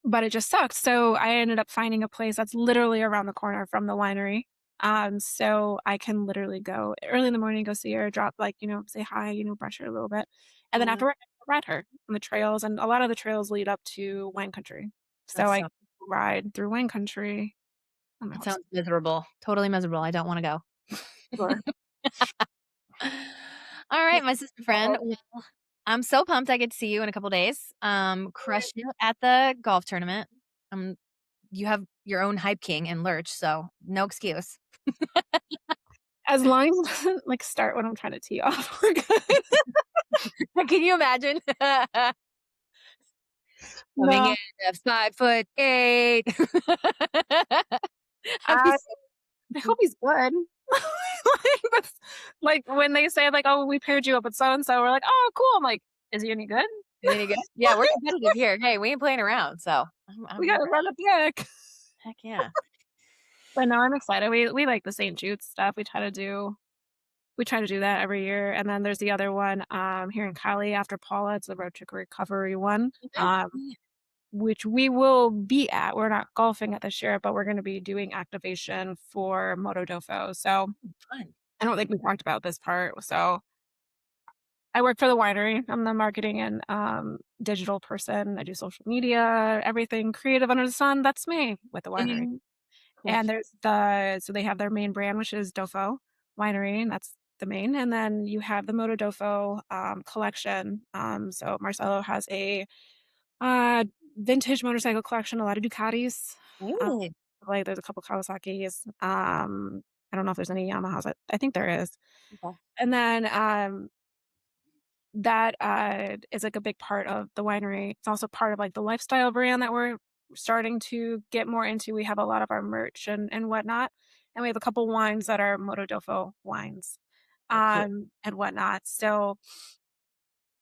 But it just sucked, so I ended up finding a place that's literally around the corner from the winery, so I can literally go early in the morning, go see her, drop, like, say hi, brush her a little bit, and then Mhm. afterward, I ride her on the trails, and a lot of the trails lead up to wine country, so That's I so ride through wine country on my that horse. sounds miserable. Totally miserable. I don't wanna go. Sure. All right, my sister friend. Well, I'm so pumped I get to see you in a couple days. Crush you at the golf tournament. Um, you have your own hype king in Lurch, so no excuse. As long as it doesn't, like, start when I'm trying to tee off, we're good. Can you imagine? Coming No, in at 5'8". I'd be I so I hope he's good. Like, that's like, when they say, like, "Oh, we paired you up with so and so," we're like, "Oh, cool." I'm like, "Is he any good?" any good? Yeah, we're competitive here. Hey, we ain't playing around, so We we're gotta run a pick. heck yeah. But no, I'm excited. We like the St. Jude stuff. We try to do that every year, and then there's the other one, here in Cali after Paula, it's the Road to Recovery one, Okay. Yeah, which we will be at. We're not golfing at this year, but we're gonna be doing activation for Moto so fun. I don't think we talked about this part, so I work for the winery. I'm the marketing and, digital person. I do social media, everything creative under the sun, that's me with the winery. Mhm. Cool. And so they have their main brand, which is Dofo Winery, and that's the main, and then you have the Moto Dofo, collection. So Marcelo has a, uh, vintage motorcycle collection, a lot of Ducatis, um, Ooh. like, there's a couple Kawasaki's, I don't know if there's any Yamahas, I think there is. Okay. And then, that, is, like, a big part of the winery. It's also part of, like, the lifestyle brand that we're starting to get more into. We have a lot of our merch and whatnot, and we have a couple wines that are Moto wines, Oh, cool. and whatnot. So,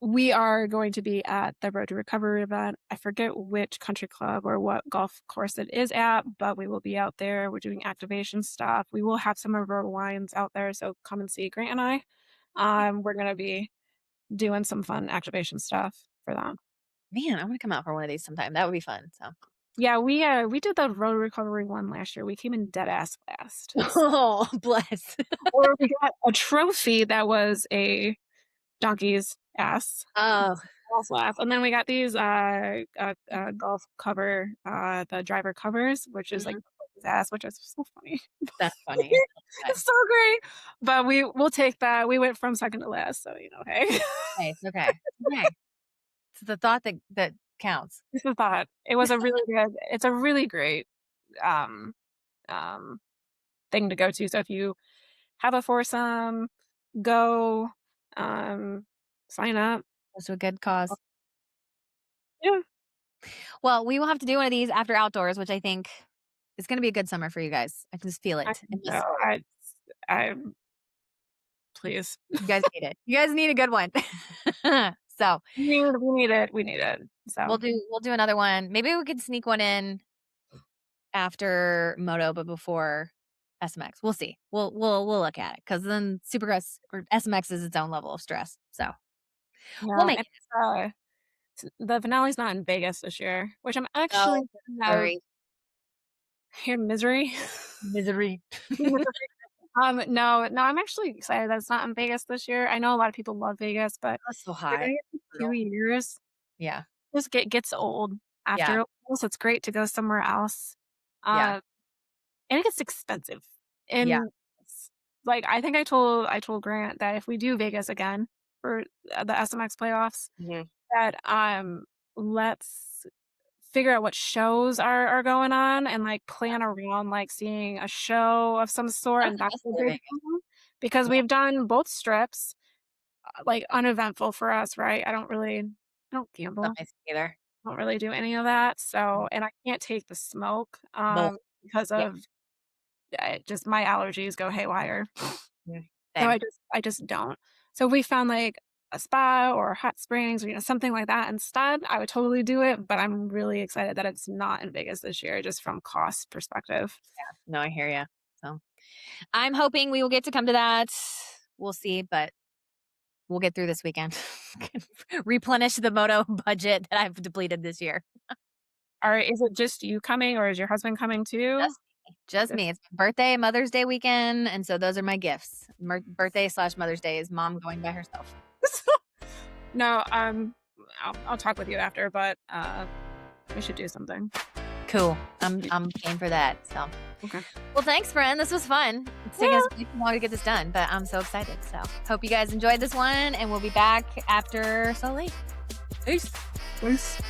we are going to be at the Road to Recovery event. I forget which country club or what golf course it is at, but we will be out there. We're doing activation stuff. We will have some of our wines out there, so come and see Grant and I. We're gonna be doing some fun activation stuff for them. Man, I wanna come out for one of these sometime. That would be fun, so. Yeah, we did the road recovery one last year. We came in dead ass last. Oh, bless. Or we got a trophy that was a donkey's Oh, ass, and then we got these, golf cover, the driver covers, which is like mhm. his ass, which is so funny. That's funny. That's It's so great, but we'll take that. We went from 2nd to last, so, hey. okay, okay. Okay. It's the thought that counts. It's a thought. It's a really great, um, um, thing to go to, so if you have a foursome, go, um, sign up. It's a good cause. Yeah, Well, we will have to do one of these after outdoors, which I think is gonna be a good summer for you guys. I can just feel I it in think my so. soul. I please. You guys need it. You guys need a good one. So, We need it, so, we'll do another one. Maybe we could sneak one in after Moto, but before SMX. We'll see. We'll look at it because then Supercross or SMX is its own level of stress. So, we'll yeah, make and, it. the finale's not in Vegas this year, which I'm Oh, actually kind of sorry. here in misery. Misery. No, I'm actually excited that it's not in Vegas this year. I know a lot of people love Vegas, but That's so you're hot. doing it for 2 Brutal. years. Yeah. Just gets old Yeah. after a while, so it's great to go somewhere else. Yeah. Uh, and it gets expensive. Yeah. And it's like, I told Grant that if we do Vegas again for, the SMX playoffs, Mhm. that, let's figure out what shows are going on and, like, plan around, like, seeing a show of some sort, That's and that's a awesome. big one, because Yeah. we've done both strips, like, uneventful for us, right? I don't Not gamble. my thing either. don't really do any of that, so and I can't take the smoke, Bull. because Yeah. of, just my allergies go haywire. Mm. So Same. I just don't. So if we found, like, a spa or hot springs or, something like that instead, I would totally do it, but I'm really excited that it's not in Vegas this year just from cost perspective. No, I hear you. So I'm hoping we will get to come to that. We'll see, but we'll get through this weekend. Replenish the Moto budget that I've depleted this year. Or is it just you coming or is your husband coming too? Just me. Just Just me. It's my birthday, Mother's Day weekend, and so those are my gifts. Birthday/Mother's Day is mom going by herself. No, I'll talk with you after, but, we should do something. Cool. I'm game for that. So, Okay. well, thanks, friend. This was fun. It's taking us way too long to get this done, but I'm so excited. So, hope you guys enjoyed this one, and we'll be back after Soleil. Peace. Peace.